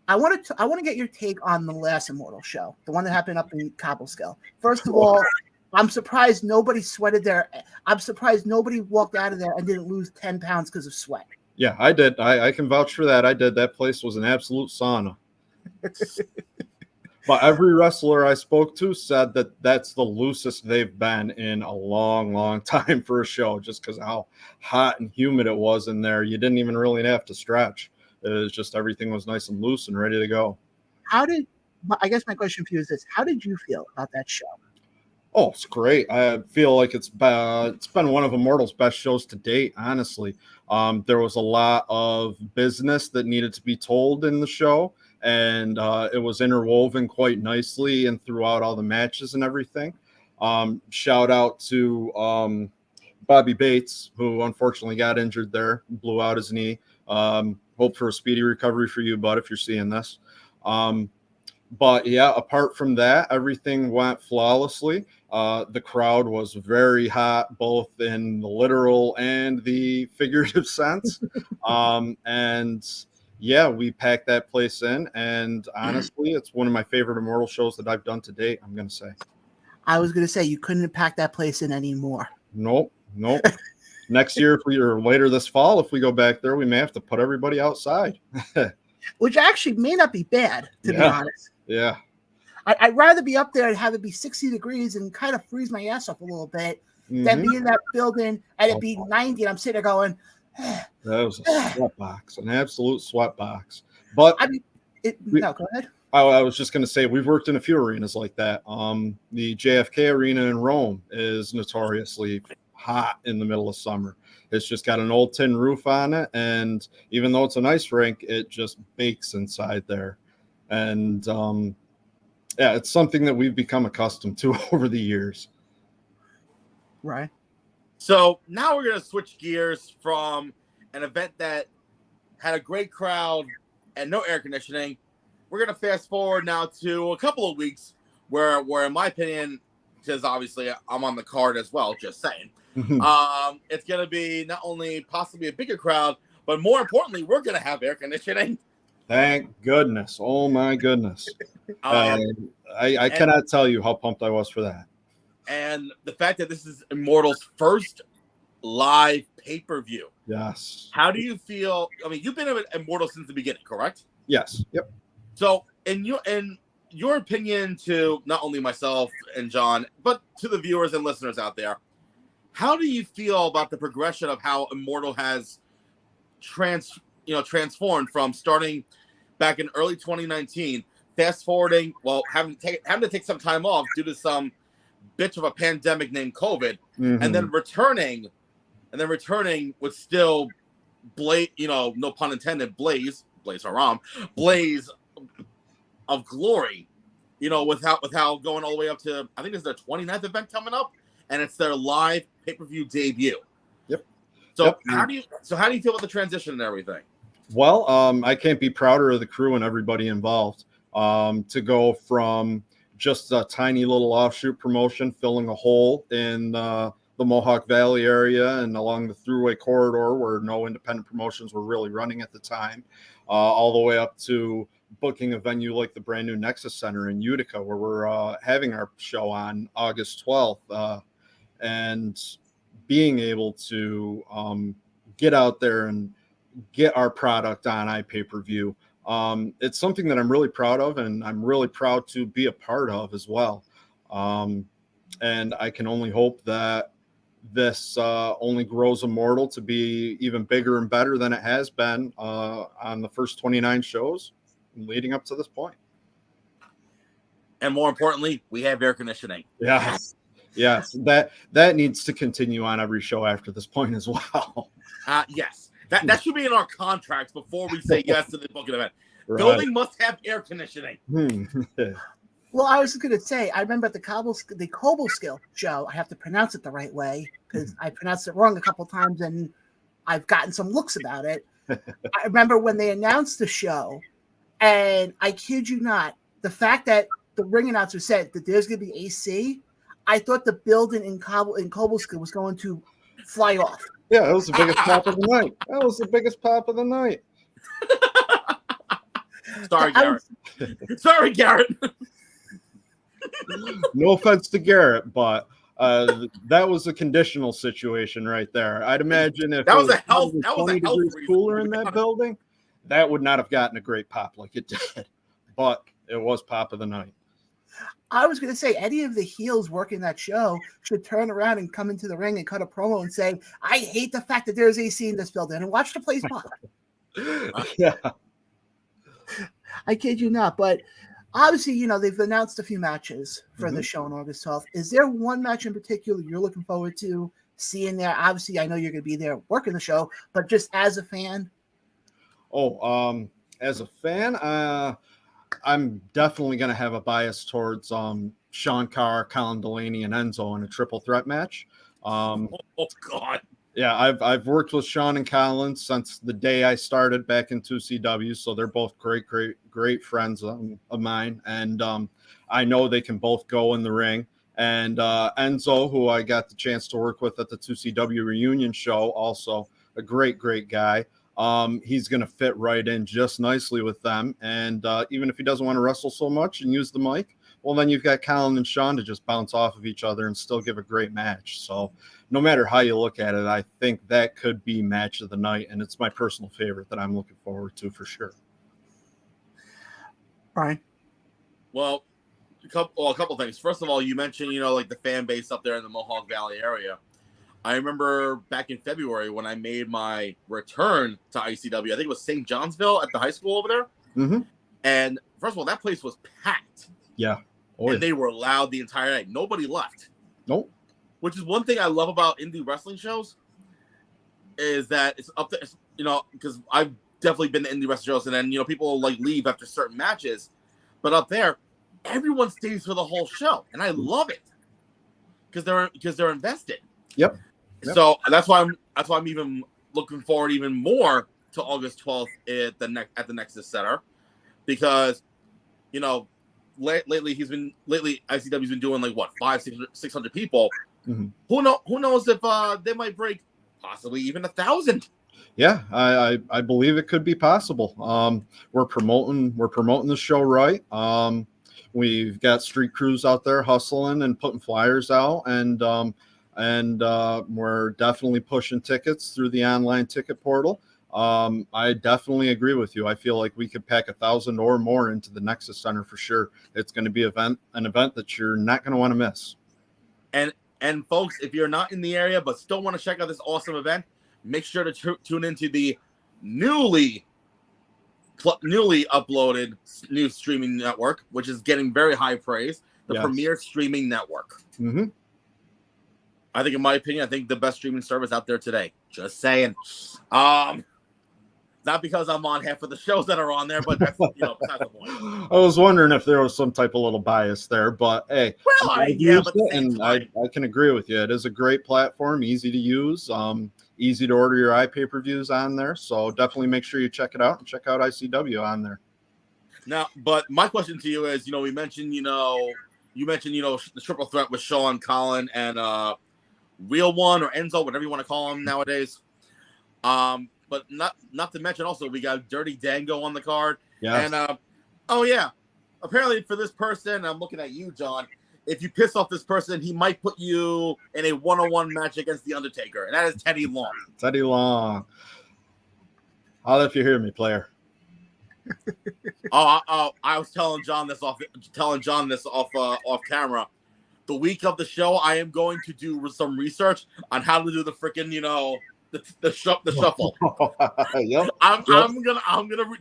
I want to get your take on the last Immortal show, the one that happened up in Cobleskill. First of all, I'm surprised nobody sweated there. I'm surprised nobody walked out of there and didn't lose 10 pounds because of sweat. Yeah, I did. I can vouch for that. I did. That place was an absolute sauna. But every wrestler I spoke to said that that's the loosest they've been in a long, long time for a show, just because how hot and humid it was in there. You didn't even really have to stretch. It was just everything was nice and loose and ready to go. I guess my question for you is this: how did you feel about that show? Oh, it's great. I feel like it's been one of Immortal's best shows to date, honestly. There was a lot of business that needed to be told in the show, and it was interwoven quite nicely and throughout all the matches and everything. Shout out to Bobby Bates, who unfortunately got injured there, blew out his knee. Hope for a speedy recovery for you, bud, if you're seeing this. But yeah, apart from that, everything went flawlessly. The crowd was very hot, both in the literal and the figurative sense. And yeah, we packed that place in. And honestly, it's one of my favorite Immortal shows that I've done to date, I'm going to say. I was going to say, you couldn't have packed that place in anymore. Nope. Next year, or later this fall, if we go back there, we may have to put everybody outside. Which actually may not be bad, to be honest. Yeah. I'd rather be up there and have it be 60 degrees and kind of freeze my ass off a little bit than be in that building and it be 90 and I'm sitting there going, that was a sweat box, an absolute sweat box. But no, go ahead. I was just going to say, we've worked in a few arenas like that. The JFK arena in Rome is notoriously hot in the middle of summer. It's just got an old tin roof on it, and even though it's an ice rink, it just bakes inside there. And yeah, it's something that we've become accustomed to over the years. Right. So now we're going to switch gears from an event that had a great crowd and no air conditioning. We're going to fast forward now to a couple of weeks where in my opinion, because obviously I'm on the card as well, just saying, it's going to be not only possibly a bigger crowd, but more importantly, we're going to have air conditioning. Thank goodness. Oh, my goodness. I cannot tell you how pumped I was for that. And the fact that this is Immortal's first live pay-per-view. Yes. How do you feel? I mean, you've been at Immortal since the beginning, correct? Yes. Yep. So, in your opinion, to not only myself and John, but to the viewers and listeners out there, how do you feel about the progression of how Immortal has transformed from starting back in early 2019, fast forwarding, having to take some time off due to some bitch of a pandemic named COVID, and then returning with still no pun intended, blaze of glory, without going all the way up to, I think it's their 29th event coming up, and it's their live pay-per-view debut. Yep. So how do you feel about the transition and everything? Well, I can't be prouder of the crew and everybody involved. to go from just a tiny little offshoot promotion filling a hole in the Mohawk Valley area and along the Thruway corridor where no independent promotions were really running at the time, all the way up to booking a venue like the brand new Nexus Center in Utica, where we're having our show on August 12th, and being able to get out there and get our product on iPay-per-view. It's something that I'm really proud of, and I'm really proud to be a part of as well. And I can only hope that this only grows Immortal to be even bigger and better than it has been on the first 29 shows leading up to this point. And more importantly, we have air conditioning. Yes. That needs to continue on every show after this point as well. Yes. That should be in our contracts before we say yes to the booking event. Right. Building must have air conditioning. Well, I was going to say, I remember at the Cobleskill show, I have to pronounce it the right way because I pronounced it wrong a couple of times and I've gotten some looks about it. I remember when they announced the show, and I kid you not, the fact that the ring announcer said that there's going to be AC, I thought the building in Cobleskill was going to fly off. Yeah, that was the biggest pop of the night. Sorry, Garrett. Sorry, Garrett. No offense to Garrett, but that was a conditional situation right there. I'd imagine if that was a health cooler in that building, that would not have gotten a great pop like it did. But it was pop of the night. I was going to say, any of the heels working that show should turn around and come into the ring and cut a promo and say, I hate the fact that there's AC in this building, and watch the place pop. Yeah. I kid you not. But obviously, they've announced a few matches for the show on August 12th. Is there one match in particular you're looking forward to seeing there? Obviously, I know you're going to be there working the show, but just as a fan? As a fan, I'm definitely going to have a bias towards Sean Carr, Colin Delaney, and Enzo in a triple threat match. Oh God! Yeah, I've worked with Sean and Colin since the day I started back in 2CW, so they're both great friends of mine, and I know they can both go in the ring. And Enzo, who I got the chance to work with at the 2CW reunion show, also a great guy. He's going to fit right in just nicely with them. And even if he doesn't want to wrestle so much and use the mic, well, then you've got Colin and Sean to just bounce off of each other and still give a great match. So no matter how you look at it, I think that could be match of the night. And it's my personal favorite that I'm looking forward to for sure. Brian? Well, a couple things. First of all, you mentioned, like the fan base up there in the Mohawk Valley area. I remember back in February when I made my return to ICW. I think it was St. Johnsville at the high school over there. Mm-hmm. And first of all, that place was packed. Yeah. And they were loud the entire night. Nobody left. Nope. Which is one thing I love about indie wrestling shows is that it's up there, because I've definitely been to indie wrestling shows and then, people like leave after certain matches. But up there, everyone stays for the whole show. And I love it because they're invested. Yep. So that's why I'm even looking forward even more to August 12th at the Nexus Center, because lately ICW's been doing like what 500-600 people. Mm-hmm. Who knows if they might break possibly even 1,000. Yeah, I believe it could be possible. We're promoting the show right. We've got street crews out there hustling and putting flyers out, and we're definitely pushing tickets through the online ticket portal. I definitely agree with you. I feel like we could pack 1,000 or more into the Nexus Center for sure. It's going to be an event that you're not going to want to miss. And folks, if you're not in the area but still want to check out this awesome event, make sure to tune into the newly uploaded new streaming network, which is getting very high praise. The Premier Streaming Network. Mm-hmm. I think, in my opinion, the best streaming service out there today. Just saying. Not because I'm on half of the shows that are on there, but that's besides the point. I was wondering if there was some type of little bias there, but hey, well, I can agree with you. It is a great platform, easy to use, easy to order your iPay-per-views on there. So definitely make sure you check it out and check out ICW on there. Now, but my question to you is, we mentioned, the triple threat with Shawn, Colin, and Real One or Enzo, whatever you want to call him nowadays. But not to mention also we got Dirty Dango on the card. Yes. And apparently for this person, I'm looking at you, John. If you piss off this person, he might put you in a one-on-one match against The Undertaker, and that is Teddy Long. Teddy Long. I'll let you hear me, player. I was telling John this off camera. The week of the show, I am going to do some research on how to do the freaking, the shuffle. Yep. I'm gonna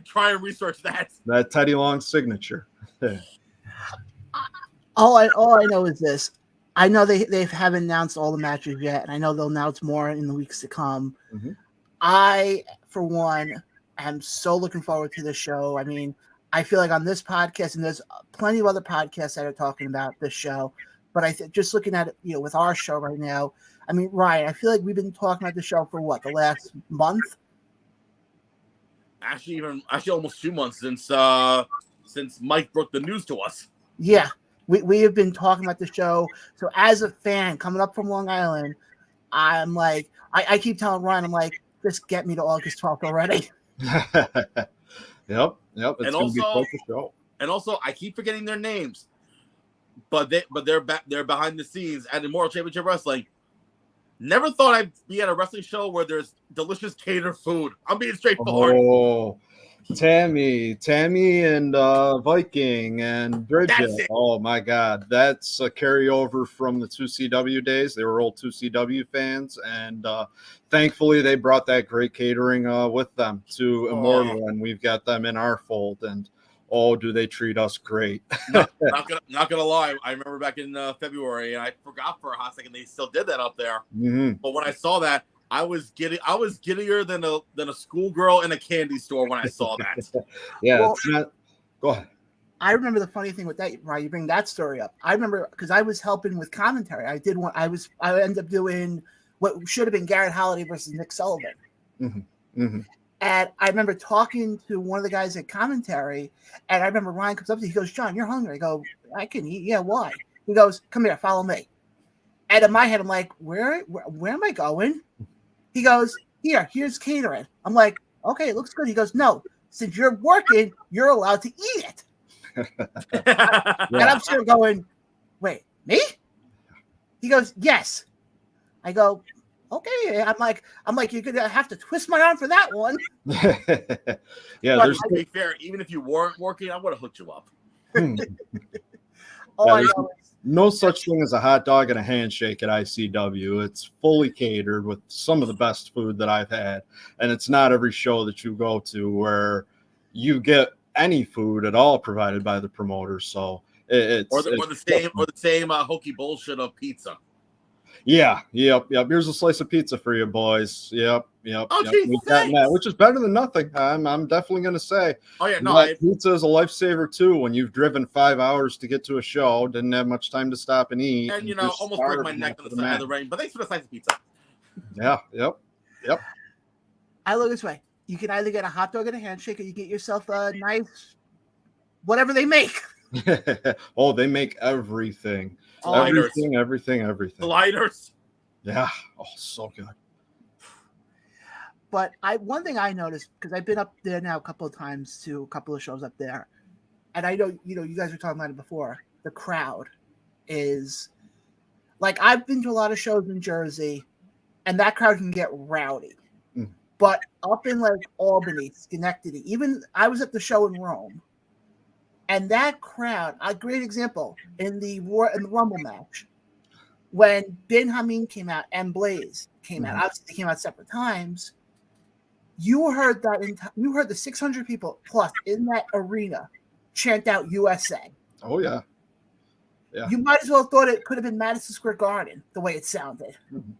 try and research that. That Teddy Long signature. All I know is this. I know they haven't announced all the matches yet, and I know they'll announce more in the weeks to come. Mm-hmm. I, for one, am so looking forward to this show. I mean, I feel like on this podcast, and there's plenty of other podcasts that are talking about this show, but just looking at it, with our show right now, I mean, Ryan, I feel like we've been talking about the show for what, the last month? Actually, almost 2 months since Mike broke the news to us. Yeah, we have been talking about the show. So as a fan coming up from Long Island, I'm like, I keep telling Ryan, I'm like, just get me to August 12th already. Yep. It's gonna be quite a show. And also, I keep forgetting their names, but they're behind the scenes at Immortal Championship Wrestling. Never thought I'd be at a wrestling show where there's delicious catered food. I'm being straightforward. Oh, Tammy and Viking and Bridget. Oh my God, that's a carryover from the 2CW days. They were old 2CW fans, and thankfully they brought that great catering with them to Immortal, and we've got them in our fold. And oh, do they treat us great? Not gonna lie, I remember back in February, and I forgot for a hot second they still did that up there. Mm-hmm. But when I saw that, I was giddier than a schoolgirl in a candy store when I saw that. Yeah, well, it's not. Go ahead. I remember the funny thing with that, Ryan. You bring that story up. I remember because I was helping with commentary. I ended up doing what should have been Garrett Holiday versus Nick Sullivan. Mm-hmm. Mm-hmm. And I remember talking to one of the guys at commentary, and I remember Ryan comes up to me. He goes, "John, you're hungry." I go, "I can eat." Yeah, why? He goes, "Come here, follow me." And in my head, I'm like, "Where am I going?" He goes, "Here's catering." I'm like, "Okay, it looks good." He goes, "No, since you're working, you're allowed to eat it." And I'm still going, "Wait, me?" He goes, "Yes." I go, "Okay." I'm like, you're gonna have to twist my arm for that one. Yeah, but to be fair, even if you weren't working, I would have hooked you up. No such thing as a hot dog and a handshake at ICW. It's fully catered with some of the best food that I've had, and it's not every show that you go to where you get any food at all provided by the promoter. So it's the same hokey bullshit of pizza. Yeah, yep. Here's a slice of pizza for you, boys. Yep. Oh, geez, we've gotten that, which is better than nothing. I'm definitely going to say. Oh yeah, no. Pizza is a lifesaver too. When you've driven 5 hours to get to a show, didn't have much time to stop and eat, and almost break my neck on the side of the ring. But thanks for the slice of pizza. Yeah. Yep. I look this way: you can either get a hot dog and a handshake, or you get yourself a nice whatever they make. Oh, they make everything. Everything. Sliders. Yeah. Oh, so good. But one thing I noticed, because I've been up there now a couple of times to a couple of shows up there, and I know you guys were talking about it before. The crowd is like, I've been to a lot of shows in Jersey, and that crowd can get rowdy. Mm. But up in like Albany, Schenectady, even I was at the show in Rome. And that crowd, a great example in the Rumble match, when Ben Hameen came out and Blaze came out, obviously they came out separate times. You heard you heard the 600 people plus in that arena chant out USA. Oh yeah. You might as well have thought it could have been Madison Square Garden the way it sounded. Mm-hmm.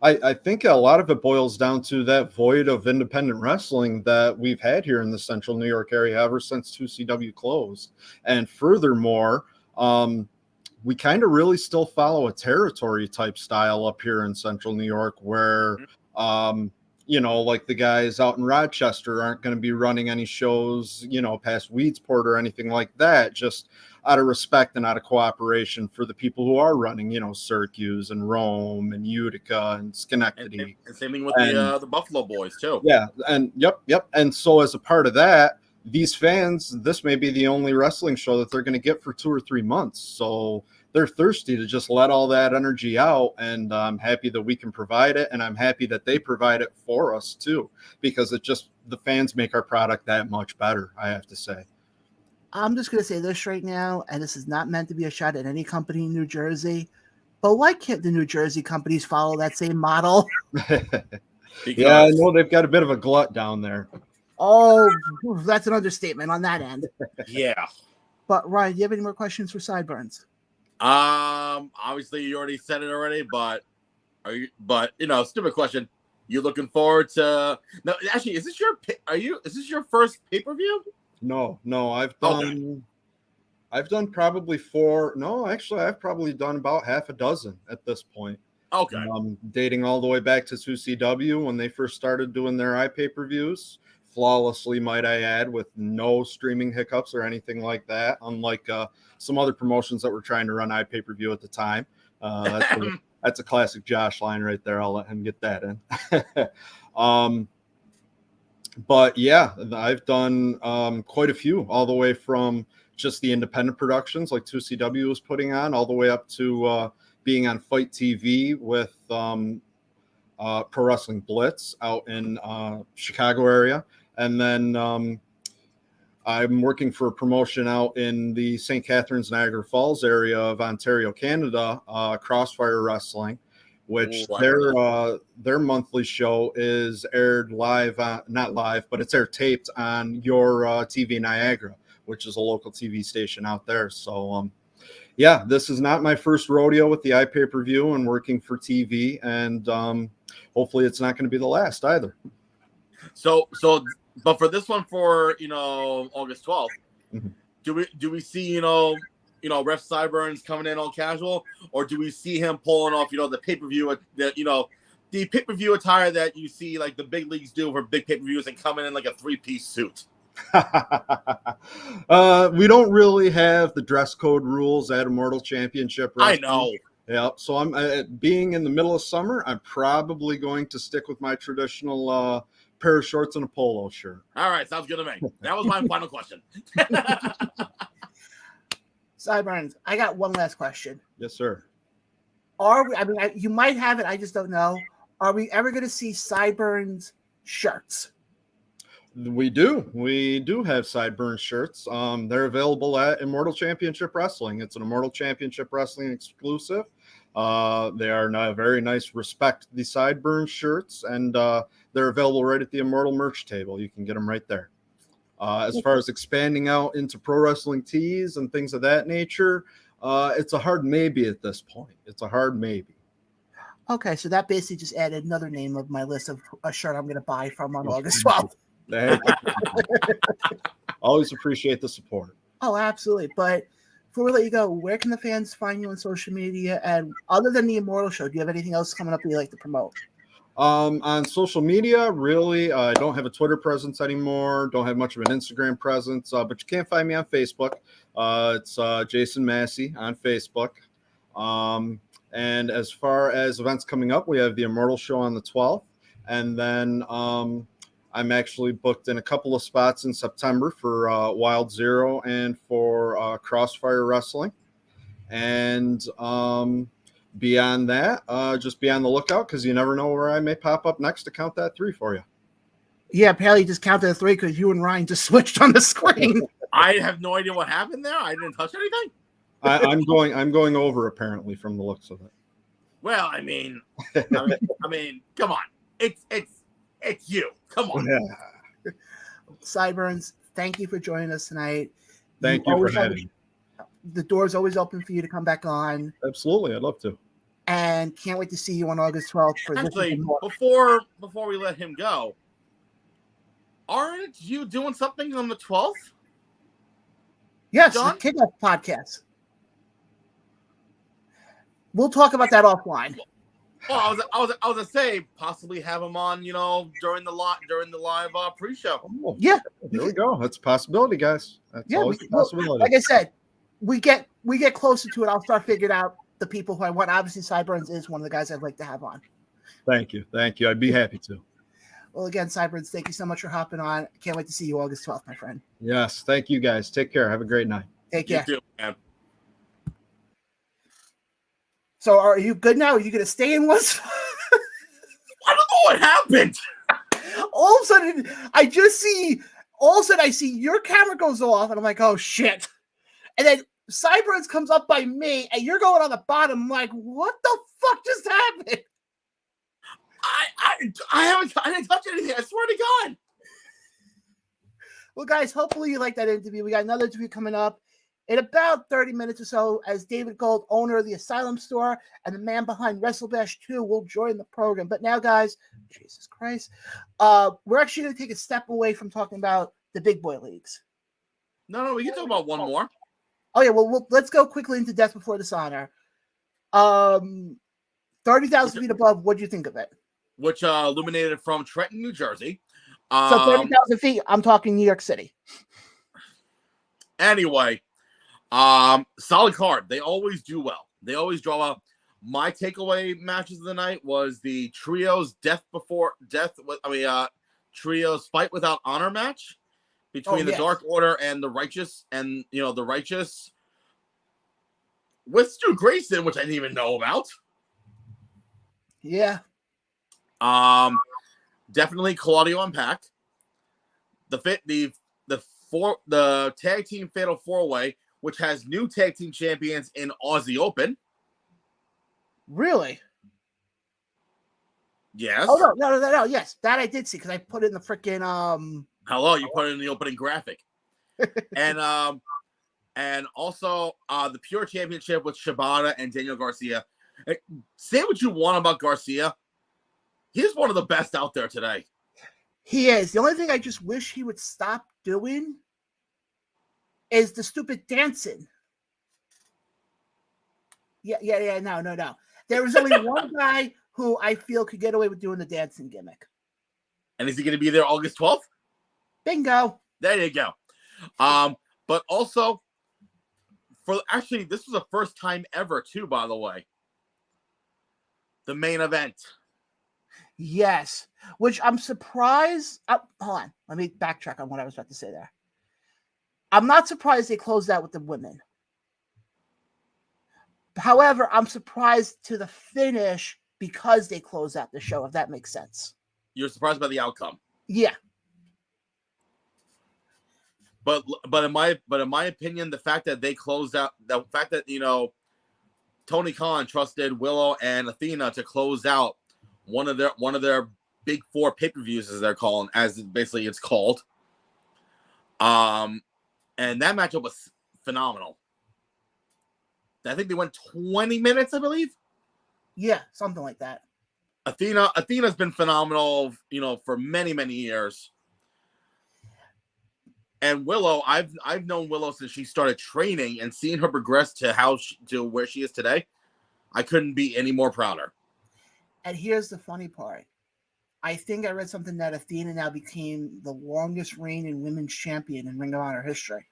I think a lot of it boils down to that void of independent wrestling that we've had here in the central New York area ever since 2CW closed. And furthermore, we kind of really still follow a territory type style up here in central New York where like the guys out in Rochester aren't going to be running any shows, past Weedsport or anything like that, just out of respect and out of cooperation for the people who are running, Syracuse and Rome and Utica and Schenectady. And same thing with the Buffalo Boys too. Yeah, and yep. And so as a part of that, these fans, this may be the only wrestling show that they're going to get for 2 or 3 months. So they're thirsty to just let all that energy out, and I'm happy that we can provide it, and I'm happy that they provide it for us too, because the fans make our product that much better, I have to say. I'm just going to say this right now, and this is not meant to be a shot at any company in New Jersey, but why can't the New Jersey companies follow that same model? Yeah, I know they've got a bit of a glut down there. Oh, that's an understatement on that end. Yeah. But Ryan, do you have any more questions for Sideburns? Obviously you already said it already, but stupid question. You looking forward to? No, actually, is this your first pay-per-view? No, I've done probably 4. No, actually, I've probably done about half a dozen at this point. Okay. Dating all the way back to 2CW when they first started doing their iPay-per-views. Flawlessly, might I add, with no streaming hiccups or anything like that, unlike some other promotions that were trying to run iPay-per-view at the time. That's a classic Josh line right there. I'll let him get that in. But yeah, I've done quite a few, all the way from just the independent productions like 2CW was putting on, all the way up to being on Fight TV with Pro Wrestling Blitz out in Chicago area. And then I'm working for a promotion out in the St. Catharines, Niagara Falls area of Ontario, Canada, Crossfire Wrestling, which their monthly show is aired live, not live, but it's aired taped on your TV Niagara, which is a local TV station out there. So, yeah, this is not my first rodeo with the iPay-per-view and working for TV, and hopefully it's not going to be the last either. But for this one, for August 12th, mm-hmm. do we see Ref Sideburns coming in all casual, or do we see him pulling off the pay-per-view the pay-per-view attire that you see like the big leagues do for big pay-per-views and coming in like a 3-piece suit? We don't really have the dress code rules at Immortal Championship Wrestling. I know. Yeah, so I'm being in the middle of summer, I'm probably going to stick with my traditional pair of shorts and a polo shirt. All right, sounds good to me. That was my final question. Sideburns, I got one last question. Yes, sir. You might have it, I just don't know. Are we ever going to see Sideburns shirts? We do. We do have Sideburn shirts. They're available at Immortal Championship Wrestling. It's an Immortal Championship Wrestling exclusive. They are very nice. Respect the Sideburn shirts, and they're available right at the Immortal merch table. You can get them right there. As far as expanding out into pro wrestling tees and things of that nature, it's a hard maybe at this point. It's a hard maybe. Okay, so that basically just added another name of my list of a shirt I'm going to buy from on August 12th. Always appreciate the support. Oh, absolutely. But before we let you go, where can the fans find you on social media? And other than the Immortal Show, do you have anything else coming up that you like to promote? On social media, really, I don't have a Twitter presence anymore. Don't have much of an Instagram presence, but you can find me on Facebook. It's Jason Massey on Facebook. And as far as events coming up, we have the Immortal Show on the 12th. And then I'm actually booked in a couple of spots in September for Wild Zero and for Crossfire Wrestling. And beyond that, just be on the lookout, because you never know where I may pop up next to count that 3 for you. Yeah, apparently you just counted the 3 because you and Ryan just switched on the screen. I have no idea what happened there. I didn't touch anything. I'm going over, apparently, from the looks of it. Well, I mean, come on. It's you. Come on. Yeah. Sideburns, thank you for joining us tonight. Thank you for having me. The door's always open for you to come back on. Absolutely, I'd love to. And can't wait to see you on August 12th. Actually, before we let him go, aren't you doing something on the 12th? Yes, John? the Kickoff podcast. We'll talk about that offline. Well, I was gonna say possibly have him on, during the live pre-show. Oh, Yeah, there we go. That's a possibility, guys. That's yeah. always a possibility. Like I said, we get closer to it. I'll start figuring out the people who I want. Obviously, Sideburns is one of the guys I'd like to have on. Thank you. I'd be happy to. Well, again, Sideburns, thank you so much for hopping on. Can't wait to see you August 12th, my friend. Yes, thank you guys. Take care. Have a great night. Take care. You too, man. So, are you good now? Are you going to stay in one spot? I don't know what happened. All of a sudden, I see your camera goes off, and I'm like, oh shit. And then Sideburns comes up by me, and you're going on the bottom. I'm like, what the fuck just happened? I didn't touch anything. I swear to God. Well, guys, hopefully you like that interview. We got another interview coming up in about 30 minutes or so as David Gold, owner of the Asylum Store and the man behind WrestleBash 2, will join the program. But now, guys, Jesus Christ, we're actually going to take a step away from talking about the big boy leagues. No, we can talk about one more. Oh, yeah, well, let's go quickly into Death Before Dishonor. 30,000 feet above, what'd you think of it? Which illuminated from Trenton, New Jersey. So 30,000 feet, I'm talking New York City. Anyway, solid card. They always do well. They always draw up. My takeaway matches of the night was the trios trios fight without honor match between the Dark Order and the Righteous, and the Righteous with Stu Grayson, which I didn't even know about. Yeah. Definitely Claudio and Pac. The tag team fatal 4-way, which has new tag team champions in Aussie Open. Really? Yes. Oh no. Yes, that I did see because I put it in the freaking Hello, you put it in the opening graphic. and also the Pure Championship with Shibata and Daniel Garcia. Say what you want about Garcia. He's one of the best out there today. He is. The only thing I just wish he would stop doing is the stupid dancing. Yeah. No. There was only one guy who I feel could get away with doing the dancing gimmick. And is he going to be there August 12th? Bingo. There you go. But also, this was the first time ever, too, by the way. The main event. Yes, which I'm surprised. Hold on. Let me backtrack on what I was about to say there. I'm not surprised they closed out with the women. However, I'm surprised to the finish because they closed out the show, if that makes sense. You're surprised by the outcome. Yeah. But in my opinion, the fact that they closed out, the fact that Tony Khan trusted Willow and Athena to close out one of their big four pay-per-views, as they're calling, as basically it's called. And that matchup was phenomenal. I think they went 20 minutes, I believe. Yeah, something like that. Athena's been phenomenal, for many, many years. And Willow, I've known Willow since she started training, and seeing her progress to where she is today, I couldn't be any more prouder. And here's the funny part. I think I read something that Athena now became the longest reigning women's champion in Ring of Honor history.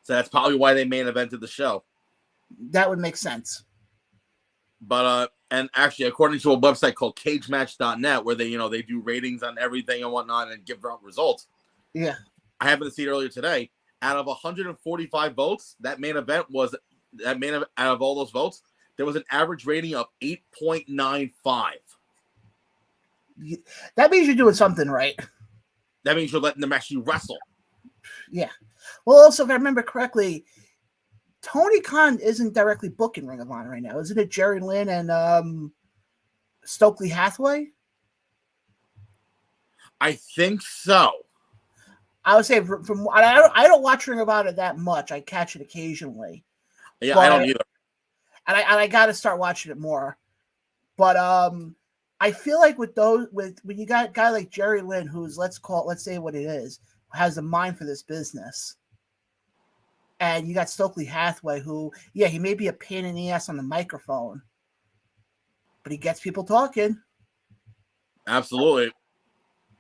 So that's probably why they main evented the show. That would make sense. But and actually, according to a website called CageMatch.net, where they do ratings on everything and whatnot and give out results. Yeah. I happened to see it earlier today. Out of 145 votes, out of all those votes, there was an average rating of 8.95. That means you're doing something right. That means you're letting them actually wrestle. Yeah. Well, also, if I remember correctly, Tony Khan isn't directly booking Ring of Honor right now. Isn't it Jerry Lynn and Stokely Hathaway? I think so. I would say from I don't watch Ring of Honor that much. I catch it occasionally. Yeah, but I don't either. And I got to start watching it more. But I feel like when you got a guy like Jerry Lynn, who's let's say what it is, has a mind for this business, and you got Stokely Hathaway, who he may be a pain in the ass on the microphone, but he gets people talking. Absolutely.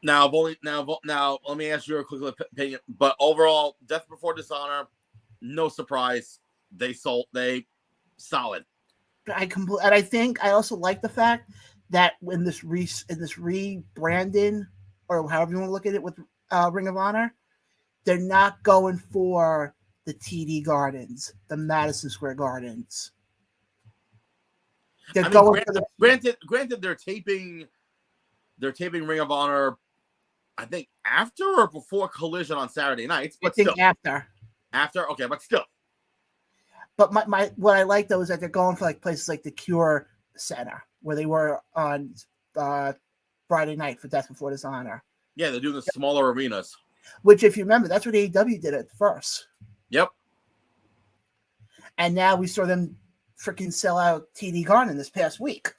Now, let me ask you a quick opinion. But overall, Death Before Dishonor, no surprise. They solid. And I think I also like the fact that in this rebranding, or however you want to look at it, with Ring of Honor, they're not going for the TD Gardens, the Madison Square Gardens. They're going for the granted, they're taping Ring of Honor, I think after or before Collision on Saturday nights, but still after. Okay, but still. But my what I like though is that they're going for like places like the Cure Center, where they were on Friday night for Death Before Dishonor. Yeah, they're doing the smaller arenas. Which, if you remember, that's what AEW did at first. Yep. And now we saw them freaking sell out TD Garden this past week.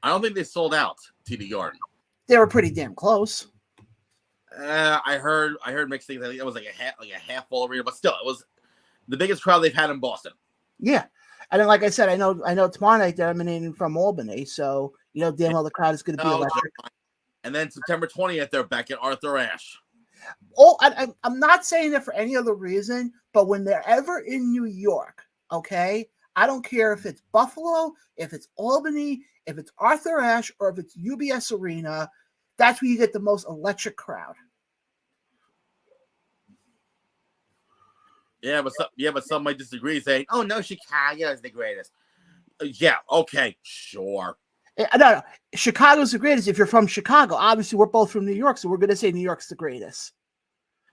I don't think they sold out TD Garden. They were pretty damn close. I heard mixed things. I think it was like a half full arena, but still, it was the biggest crowd they've had in Boston. Yeah, and then like I said, I know tomorrow night they're emanating from Albany, so damn well the crowd is going to be electric. And then September 20th, they're back at Arthur Ashe. Oh, I'm not saying it for any other reason, but when they're ever in New York, okay, I don't care if it's Buffalo, if it's Albany, if it's Arthur Ashe, or if it's UBS Arena, that's where you get the most electric crowd. Yeah, but some might disagree, saying, "Oh no, Chicago is the greatest." Yeah, okay, sure. No, Chicago's the greatest if you're from Chicago. Obviously, we're both from New York, so we're going to say New York's the greatest.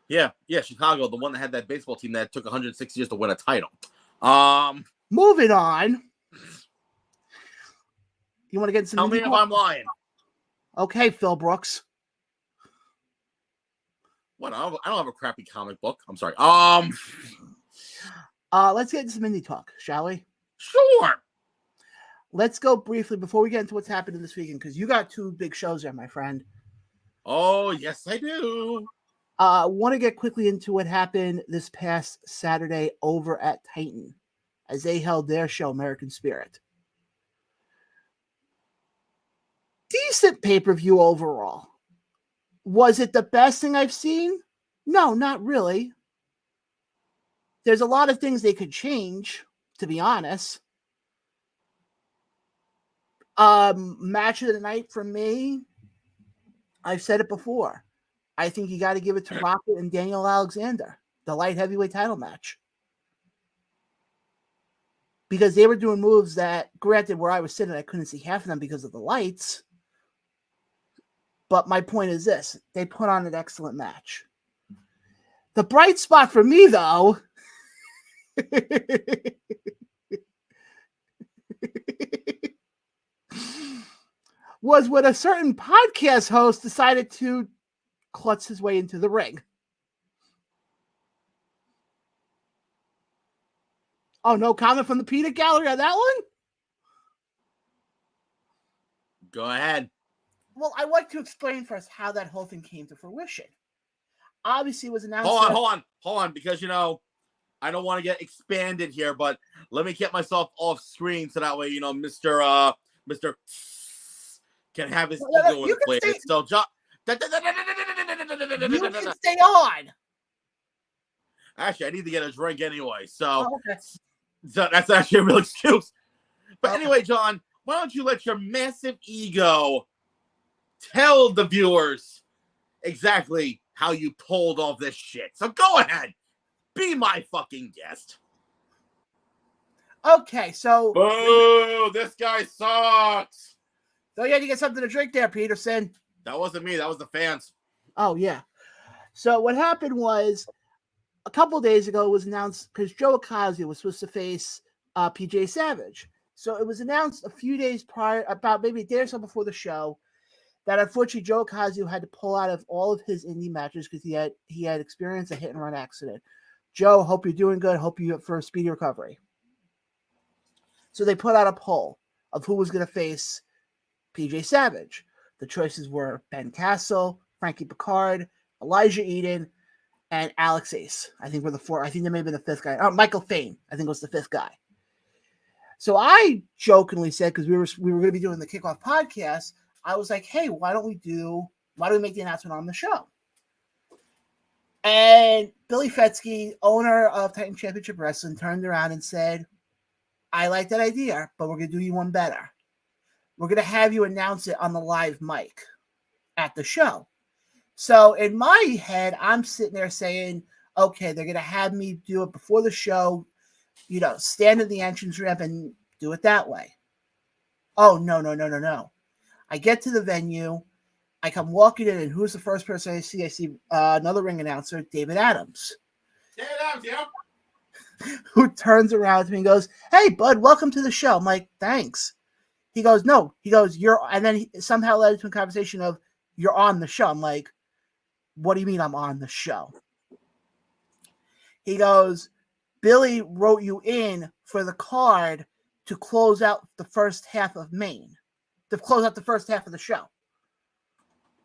Yeah, Chicago, the one that had that baseball team that took 106 years to win a title. Moving on. You want to get some? Tell me if I'm lying. Okay, Phil Brooks. What? I don't have a crappy comic book. I'm sorry. Let's get into some indie talk, shall we? Sure. Let's go briefly before we get into what's happening this weekend, because you got two big shows there, my friend. Oh, yes, I do. Want to get quickly into what happened this past Saturday over at Titan as they held their show, American Spirit. Decent pay-per-view overall. Was it the best thing I've seen? No, not really. There's a lot of things they could change, to be honest. Match of the night for me, I've said it before. I think you got to give it to Rocket and Daniel Alexander, the light heavyweight title match. Because they were doing moves that, granted, where I was sitting, I couldn't see half of them because of the lights. But my point is this. They put on an excellent match. The bright spot for me, though, was when a certain podcast host decided to klutz his way into the ring. Oh, no comment from the peanut gallery on that one? Go ahead. Well, I'd like to explain first how that whole thing came to fruition. Obviously, it was announced. Hold on, because I don't want to get expanded here, but let me get myself off screen so that way Mr. can have his ego inflated. So, John, you can stay on. Actually, I need to get a drink anyway, so, okay. So that's actually a real excuse. But anyway, John, why don't you let your massive ego tell the viewers exactly how you pulled off this shit. So go ahead. Be my fucking guest. Okay, so... Boo! This guy sucks! So you had to get something to drink there, Peterson. That wasn't me. That was the fans. Oh, yeah. So what happened was, a couple days ago, it was announced, because Joe Ocasio was supposed to face PJ Savage. So it was announced a few days prior, about maybe a day or so before the show, that unfortunately Joe Ocasio had to pull out of all of his indie matches because he had experienced a hit-and-run accident. Joe, hope you're doing good. Hope you have for a speedy recovery. So they put out a poll of who was going to face PJ Savage. The choices were Ben Castle, Frankie Picard, Elijah Eden, and Alex Ace. I think were the four. I think there may have been the fifth guy. Oh, Michael Fane, I think was the fifth guy. So I jokingly said, because we were going to be doing the kickoff podcast, I was like, hey, why don't we make the announcement on the show? And Billy Fetsky, owner of Titan Championship Wrestling, turned around and said, I like that idea, but we're going to do you one better. We're going to have you announce it on the live mic at the show. So in my head, I'm sitting there saying, okay, they're going to have me do it before the show, stand in the entrance ramp and do it that way. Oh, no. I get to the venue. I come walking in, and who's the first person I see? I see another ring announcer, David Adams. David Adams, yeah. Who turns around to me and goes, hey, bud, welcome to the show. I'm like, thanks. He goes, no. He goes, you're, and then he somehow led into a conversation of, you're on the show. I'm like, what do you mean I'm on the show? He goes, Billy wrote you in for the card to close out the first half of Maine, to close out the first half of the show.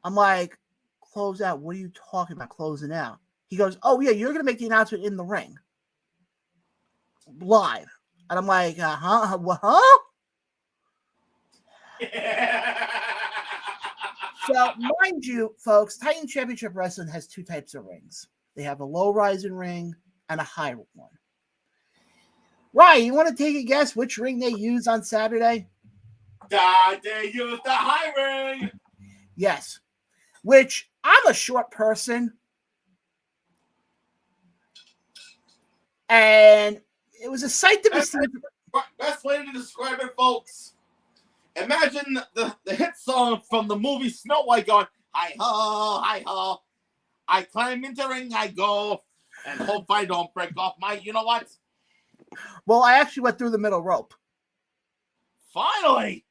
I'm like, close out? What are you talking about closing out? He goes, oh, yeah, you're going to make the announcement in the ring. Live. And I'm like, huh? What? Huh? So, mind you, folks, Titan Championship Wrestling has two types of rings. They have a low-rising ring and a high one. Ryan, you want to take a guess which ring they use on Saturday? They use the high ring. Yes. Which, I'm a short person. And it was a sight to be seen. Best way to describe it, folks. Imagine the hit song from the movie Snow White going, hi ho, hi ho. I climb into ring, I go, and hope I don't break off my, you know what? Well, I actually went through the middle rope. Finally!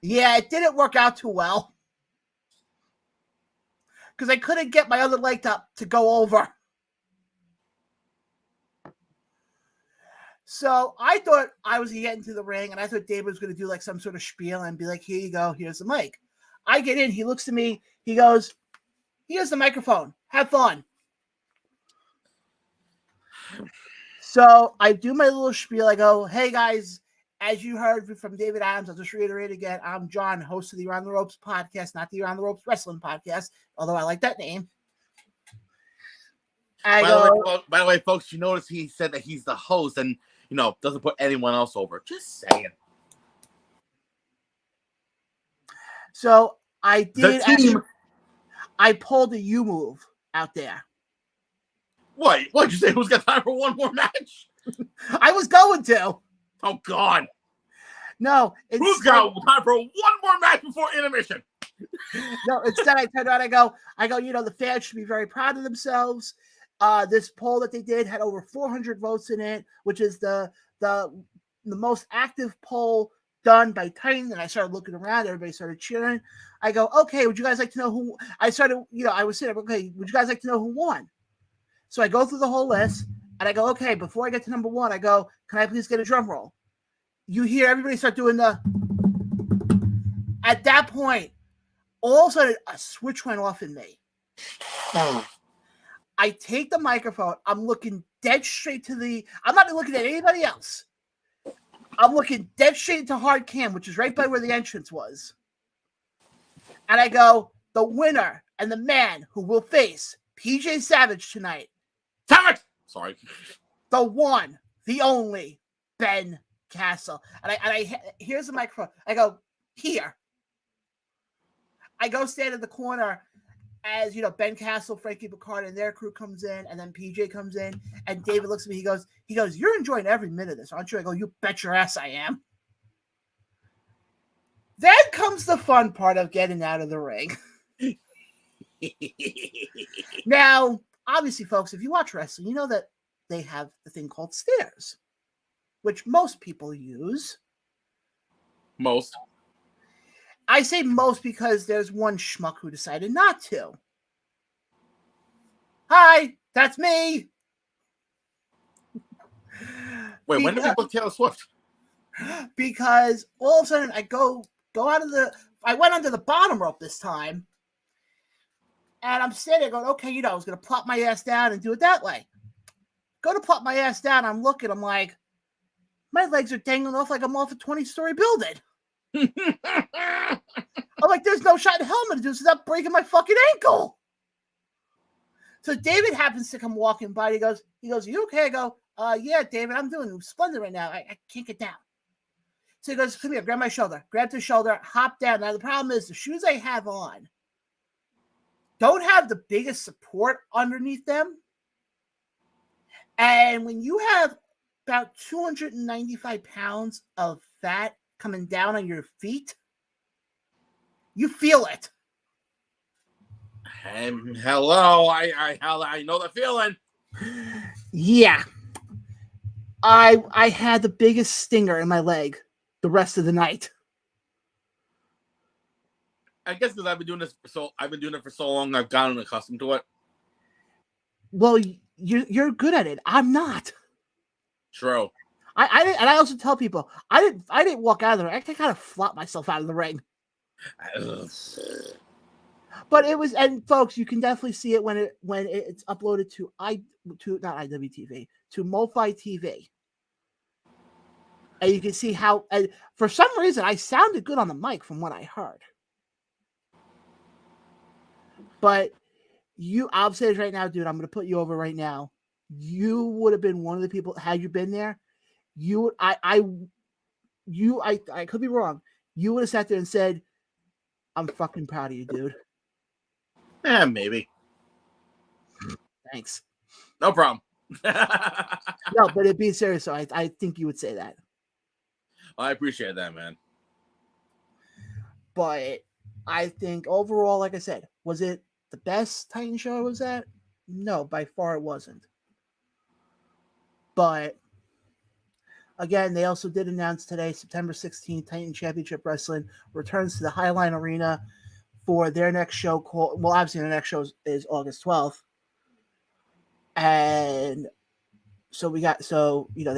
Yeah, it didn't work out too well. Because I couldn't get my other leg to go over. So I thought I was going to get into the ring, and I thought David was going to do like some sort of spiel and be like, here you go, here's the mic. I get in, he looks at me, he goes, here's the microphone, have fun. So I do my little spiel, I go, hey guys, as you heard from David Adams, I'll just reiterate again, I'm Jon, host of the Around the Ropes podcast, not the Around the Ropes Wrestling podcast, although I like that name. By the way, folks, you notice he said that he's the host and, doesn't put anyone else over. Just saying. So I did. I pulled a U move out there. What? What'd you say? Who's got time for one more match? I was going to. Oh, God. No. Who's got time for one more match before intermission? No, instead I turned around, I go, the fans should be very proud of themselves. This poll that they did had over 400 votes in it, which is the most active poll done by Titan. And I started looking around, everybody started cheering. I go, okay, would you guys like to know who? I started, I was sitting, okay, would you guys like to know who won? So I go through the whole list, and I go, okay, before I get to number one, I go, can I please get a drum roll? You hear everybody start doing at that point, all of a sudden, a switch went off in me. I take the microphone. I'm looking dead straight I'm not looking at anybody else. I'm looking dead straight into hard cam, which is right by where the entrance was. And I go, the winner and the man who will face PJ Savage tonight. Savage! Sorry. The one, the only, Ben Castle. And I here's the microphone. I go, here. I go stand in the corner as, Ben Castle, Frankie Picard, and their crew comes in, and then PJ comes in, and David looks at me, he goes, you're enjoying every minute of this, aren't you? I go, you bet your ass I am. Then comes the fun part of getting out of the ring. Now, obviously, folks, if you watch wrestling, you know that they have the thing called stairs, which most people use. Most. I say most because there's one schmuck who decided not to. Hi, that's me. Wait, when did they book Taylor Swift? Because all of a sudden I go out of I went under the bottom rope this time. And I'm sitting there going, okay, I was going to plop my ass down and do it that way. Go to plop my ass down. I'm looking. I'm like, My legs are dangling off like I'm off a 20-story building. I'm like, there's no shot in hell I'm going to do this without breaking my fucking ankle. So David happens to come walking by. He goes, are you okay? I go, yeah, David, I'm doing splendid right now. I can't get down. So he goes, come here, grab my shoulder. Grab the shoulder, hop down. Now, the problem is the shoes I have on don't have the biggest support underneath them. And when you have about 295 pounds of fat coming down on your feet, you feel it. Hello, I know the feeling. Yeah. I had the biggest stinger in my leg the rest of the night. I guess because I've been doing it for so long, I've gotten accustomed to it. Well, you're good at it. I'm not. True. I didn't, and I also tell people I didn't walk out of the ring. I kind of flopped myself out of the ring. But it was, and folks, you can definitely see it when it's uploaded to not IWTV, to MoFi TV. And you can see how, and for some reason, I sounded good on the mic from what I heard. But I'll say this right now, dude, I'm going to put you over right now. You would have been one of the people, had you been there, I could be wrong. You would have sat there and said, I'm fucking proud of you, dude. Yeah, maybe. Thanks. No problem. No, but it'd be serious, so I think you would say that. I appreciate that, man. But I think overall, like I said, was it the best Titan show I was at? No, by far it wasn't. But again, they also did announce today, September 16th, Titan Championship Wrestling returns to the Highline Arena for their next show. Obviously, their next show is August 12th. And so they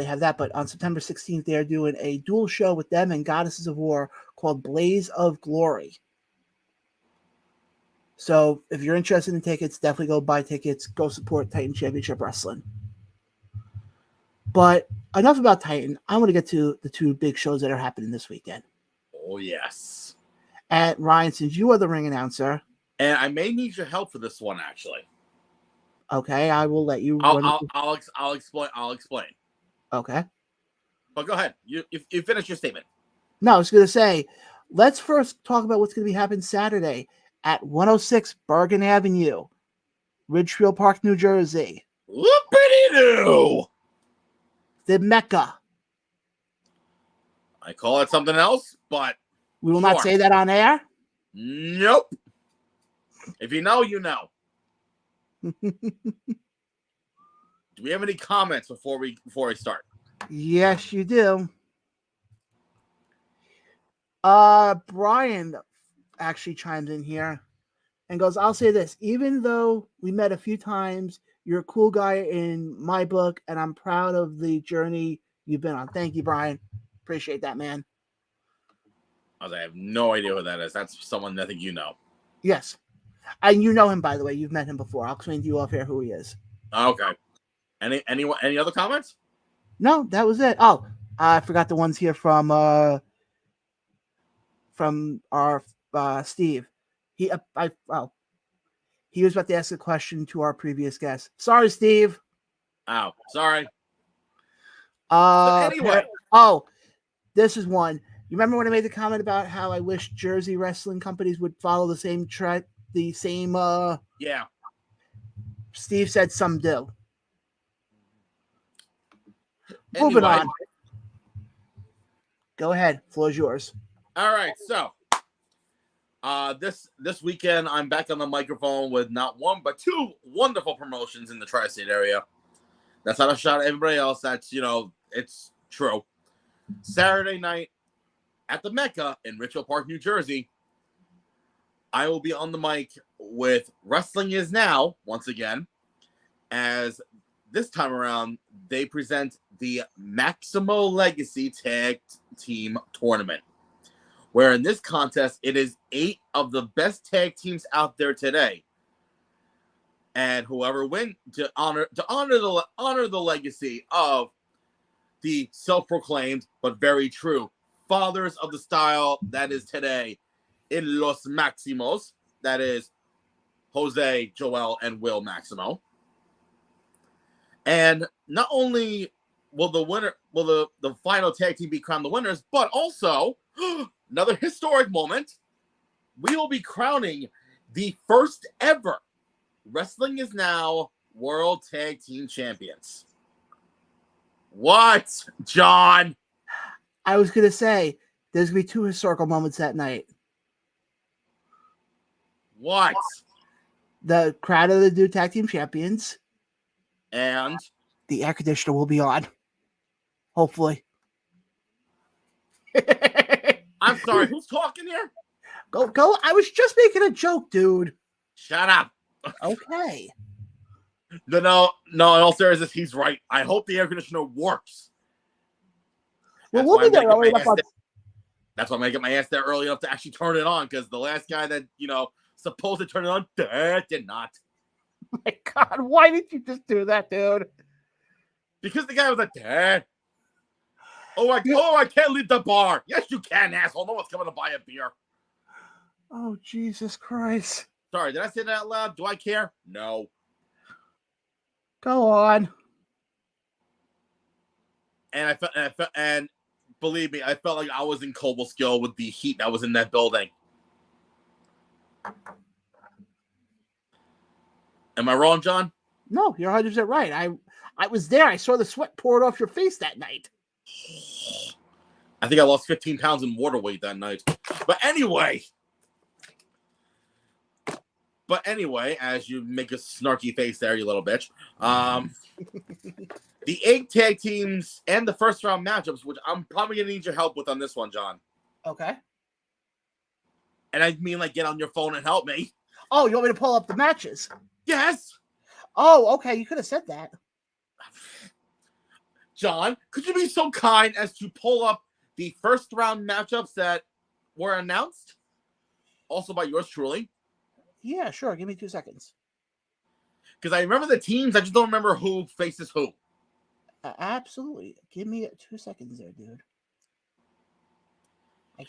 have that. But on September 16th, they're doing a dual show with them and Goddesses of War called Blaze of Glory. So if you're interested in tickets, definitely go buy tickets. Go support Titan Championship Wrestling. But enough about Titan. I want to get to the two big shows that are happening this weekend. Oh, yes. And Ryan, since you are the ring announcer. And I may need your help for this one, actually. Okay, I will let you. I'll explain. Okay. But go ahead. You finish your statement. No, I was going to say, let's first talk about what's going to be happening Saturday at 106 Bergen Avenue, Ridgefield Park, New Jersey. Whoopity-doo! The Mecca. I call it something else, but we will not say that on air. Nope. If you know, you know. Do we have any comments before we start? Yes, you do. Brian actually chimes in here and goes, I'll say this, even though we met a few times, you're a cool guy in my book, and I'm proud of the journey you've been on. Thank you, Brian. Appreciate that, man. I have no idea who that is. That's someone I think you know. Yes. And you know him, by the way. You've met him before. I'll explain to you off air who he is. Okay. Any other comments? No, that was it. Oh, I forgot the ones here from our Steve. He was about to ask a question to our previous guest. Sorry, Steve. Oh, sorry. Anyway. This is one. You remember when I made the comment about how I wish Jersey wrestling companies would follow the same track, yeah. Steve said some do. Anyway. Moving on. Go ahead. Floor's yours. All right. So, this weekend, I'm back on the microphone with not one, but two wonderful promotions in the tri-state area. That's not a shot at everybody else. That's, it's true. Saturday night at the Mecca in Ridgefield Park, New Jersey, I will be on the mic with Wrestling Is Now, once again, as this time around, they present the Maximo Legacy Tag Team Tournament, where in this contest, it is 8 of the best tag teams out there today. And whoever wins to honor the legacy of the self-proclaimed but very true fathers of the style that is today in Los Maximos. That is Jose, Joel, and Will Maximo. And not only will the final tag team be crowned the winners, but also another historic moment. We will be crowning the first ever Wrestling Is Now World Tag Team Champions. What, John? I was going to say, there's going to be two historical moments that night. What? The crown of the new tag team champions. And the air conditioner will be on. Hopefully. I'm sorry, who's talking here? Go. I was just making a joke, dude. Shut up. Okay. No, in all seriousness, he's right. I hope the air conditioner works. Well, we'll be there early enough. That's why I'm going to get my ass there early enough to actually turn it on, because the last guy that, supposed to turn it on, did not. Oh my God, why did you just do that, dude? Because the guy was like, Dad. I can't leave the bar. Yes, you can, asshole. No one's coming to buy a beer. Oh, Jesus Christ. Sorry, did I say that out loud? Do I care? No. Go on. And believe me, I felt like I was in Cobleskill with the heat that was in that building. Am I wrong, John? No, you're 100% right. I was there. I saw the sweat poured off your face that night. I think I lost 15 pounds in water weight that night. But anyway, as you make a snarky face there, you little bitch. The 8 tag teams and the first round matchups, which I'm probably going to need your help with on this one, John. Okay. And I mean, get on your phone and help me. Oh, you want me to pull up the matches? Yes. Oh, okay. You could have said that. John, could you be so kind as to pull up the first round matchups that were announced? Also by yours truly. Yeah, sure. Give me 2 seconds. Because I remember the teams. I just don't remember who faces who. Absolutely. Give me 2 seconds there, dude. And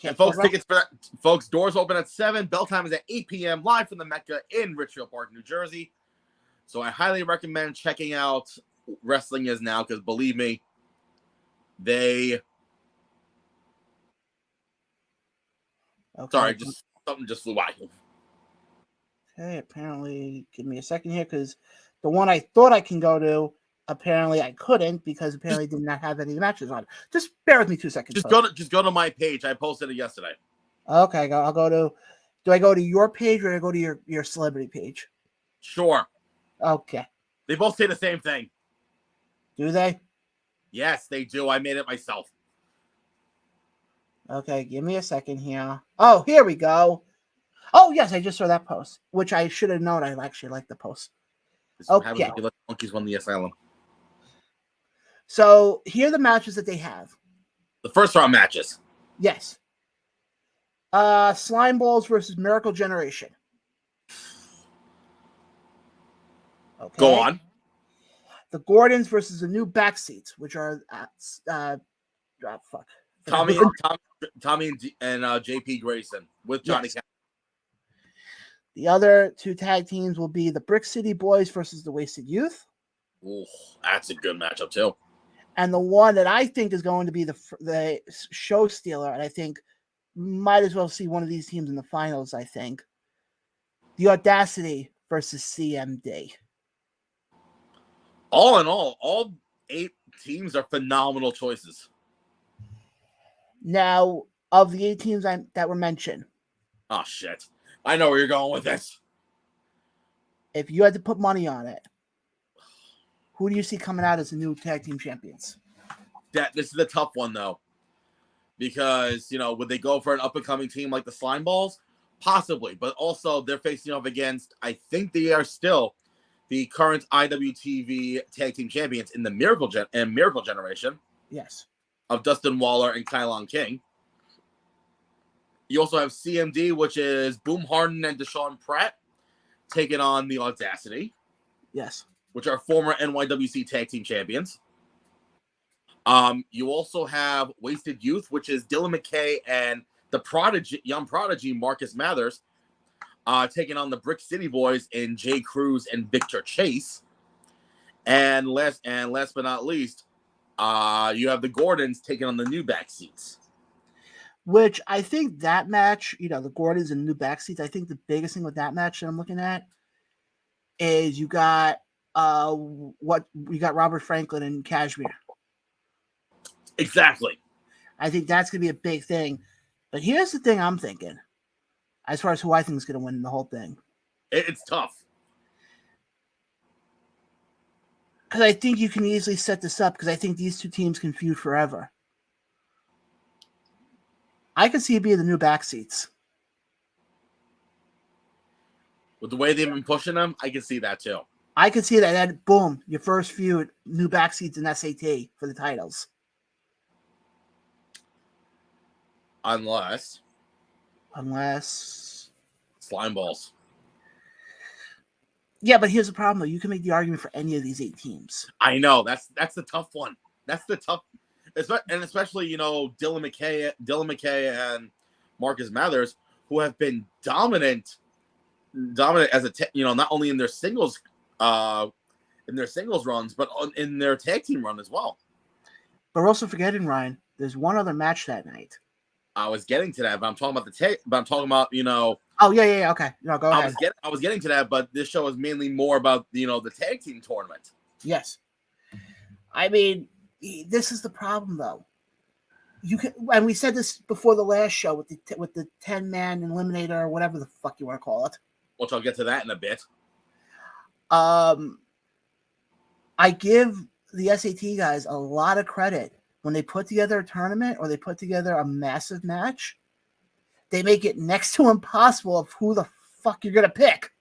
folks, doors open at 7. Bell time is at 8 p.m. live from the Mecca in Richfield Park, New Jersey. So I highly recommend checking out Wrestling Is Now, because believe me, something just flew by. Okay, apparently, give me a second here, because the one I thought I can go to, apparently I couldn't, because apparently did not have any matches on. Just bear with me 2 seconds. Just go to my page. I posted it yesterday. Okay, I'll go to. Do I go to your page or do I go to your celebrity page? Sure. Okay. They both say the same thing. Do they? Yes, they do. I made it myself. Okay, give me a second here. Oh, here we go. Oh, yes, I just saw that post, which I should have known. I actually like the post. Okay. Monkeys won the asylum. So here are the matches that they have. The first round matches. Yes. Slime Balls versus Miracle Generation. Okay. Go on. The Gordons versus the New Backseats, which are Tommy and JP Grayson with Johnny. Yes. The other 2 tag teams will be the Brick City Boys versus the Wasted Youth. Ooh, that's a good matchup too. And the one that I think is going to be the show stealer, and I think might as well see one of these teams in the finals, I think. The Audacity versus CMD. All in all 8 teams are phenomenal choices. Now, of the 8 teams that were mentioned. Oh, shit. I know where you're going with this. If you had to put money on it, who do you see coming out as the new tag team champions? This is a tough one, though. Because, would they go for an up-and-coming team like the Slime Balls? Possibly. But also, they're facing off against, I think they are still the current IWTV tag team champions in the Miracle Generation. Yes. Of Dustin Waller and Kylon King. You also have CMD, which is Boom Harden and Deshaun Pratt, taking on the Audacity. Yes. Which are former NYWC tag team champions. You also have Wasted Youth, which is Dylan McKay and the young prodigy Marcus Mathers, taking on the Brick City Boys in Jay Cruz and Victor Chase. And last but not least, you have the Gordons taking on the new backseats. Which I think that match, the Gordons and new backseats, I think the biggest thing with that match that I'm looking at is you got Robert Franklin and Kashmir. Exactly. I think that's going to be a big thing. But here's the thing I'm thinking, as far as who I think is going to win the whole thing. It's tough. Because I think you can easily set this up, because I think these two teams can feud forever. I can see it being the new backseats. With the way they've been pushing them, I can see that too. I can see that. And boom, your first feud, new backseats and SAT for the titles. Unless slime balls. Yeah, but here's the problem though. You can make the argument for any of these 8 teams. I know. That's the tough one. That's the tough, and especially Dylan McKay and Marcus Mathers, who have been dominant as not only in their singles runs, but in their tag team run as well. But we're also forgetting, Ryan, there's one other match that night. I was getting to that, but I'm talking about Oh yeah. Okay, no, go ahead. I was getting to that, but this show is mainly more about the tag team tournament. Yes, I mean, this is the problem though. You can, and we said this before the last show with the 10-man eliminator or whatever the fuck you want to call it. Which I'll get to that in a bit. I give the SAT guys a lot of credit when they put together a tournament or they put together a massive match. They make it next to impossible of who the fuck you're gonna pick.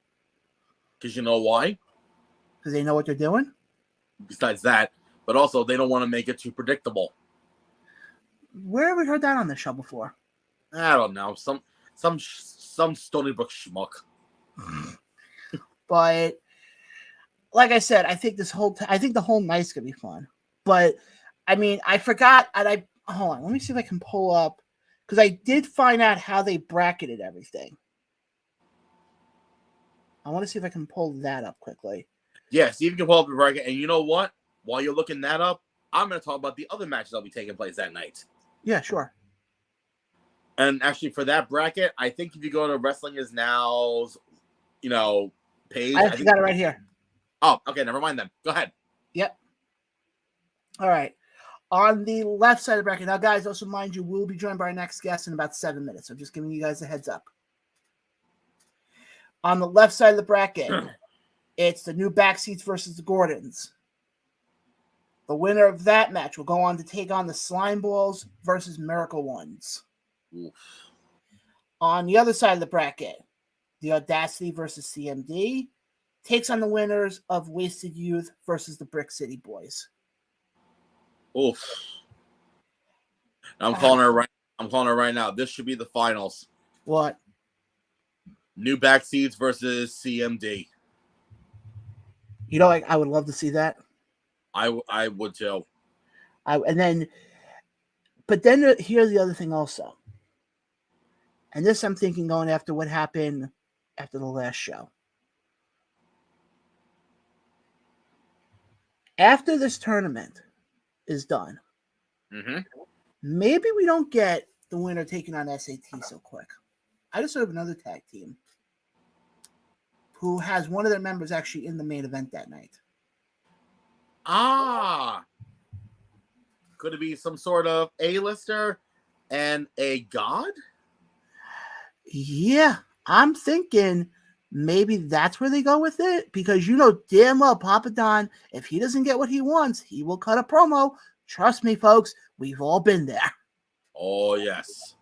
Because you know why? Because they know what they're doing. Besides that, but also they don't want to make it too predictable. Where have we heard that on the show before? I don't know. Some Stony Brook schmuck. But like I said, I think the whole night's gonna be fun. But I mean, I forgot, and hold on. Let me see if I can pull up, because I did find out how they bracketed everything. I want to see if I can pull that up quickly. Yeah, see if you can pull up the bracket. And you know what? While you're looking that up, I'm going to talk about the other matches that'll be taking place that night. Yeah, sure. And actually, for that bracket, I think if you go to Wrestling Is Now's, page. I got it right here. Oh, okay. Never mind then. Go ahead. Yep. All right. On the left side of the bracket. Now, guys, also mind you, we'll be joined by our next guest in about 7 minutes. I'm just giving you guys a heads up. On the left side of the bracket, it's the new backseats versus the Gordons. The winner of that match will go on to take on the Slime Balls versus Miracle Ones. Oof. On the other side of the bracket, the Audacity versus CMD takes on the winners of Wasted Youth versus the Brick City Boys. Oof. I'm calling her right now. This should be the finals. What? New backseats versus CMD. I would love to see that. I would too. But then here's the other thing also. And this I'm thinking going after what happened after the last show. After this tournament is done, maybe we don't get the winner taking on SAT so quick. I just heard of another tag team who has one of their members actually in the main event that night. Could it be some sort of A-lister and a god? Yeah, I'm thinking maybe that's where they go with it, because damn well Papa Don, if he doesn't get what he wants, he will cut a promo. Trust me, folks, we've all been there. Oh, yes.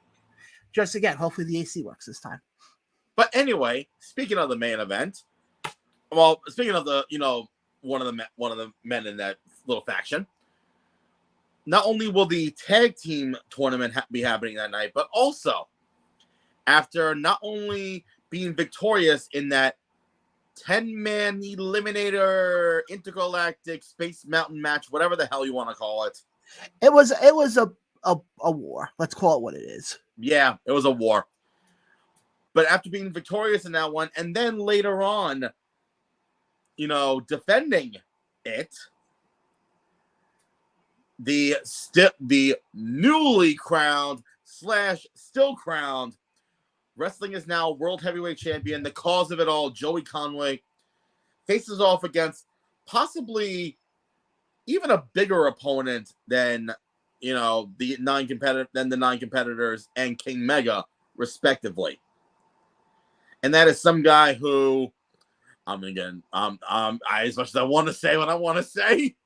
Just again, hopefully the AC works this time. But anyway, speaking of the main event, well, speaking of the, one of the men in that little faction, not only will the tag team tournament be happening that night, but also after not only being victorious in that 10-man eliminator intergalactic space mountain match, whatever the hell you want to call it, It was a war. Let's call it what it is. Yeah, it was a war. But after being victorious in that one, and then later on, defending it, the newly crowned / still crowned Wrestling is Now World Heavyweight Champion, the cause of it all, Joey Conway, faces off against possibly even a bigger opponent than the nine competitors and King Mega, respectively. And that is some guy who, as much as I want to say what I want to say,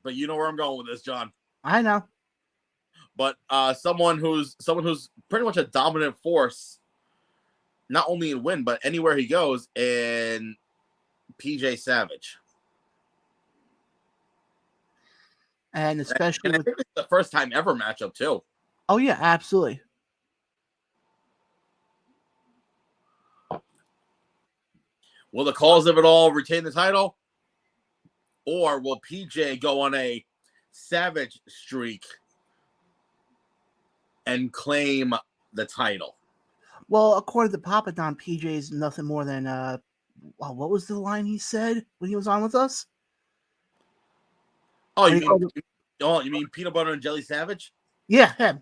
but you know where I'm going with this, John. I know. But someone who's pretty much a dominant force, not only in Win, but anywhere he goes, in PJ Savage. And especially I think it's the first time ever matchup too. Oh yeah, absolutely. Will the cause of it all retain the title? Or will PJ go on a Savage streak and claim the title? Well, according to Papa Don, PJ's nothing more than what was the line he said when he was on with us? Oh, you mean Peanut Butter and Jelly Savage? Yeah, him.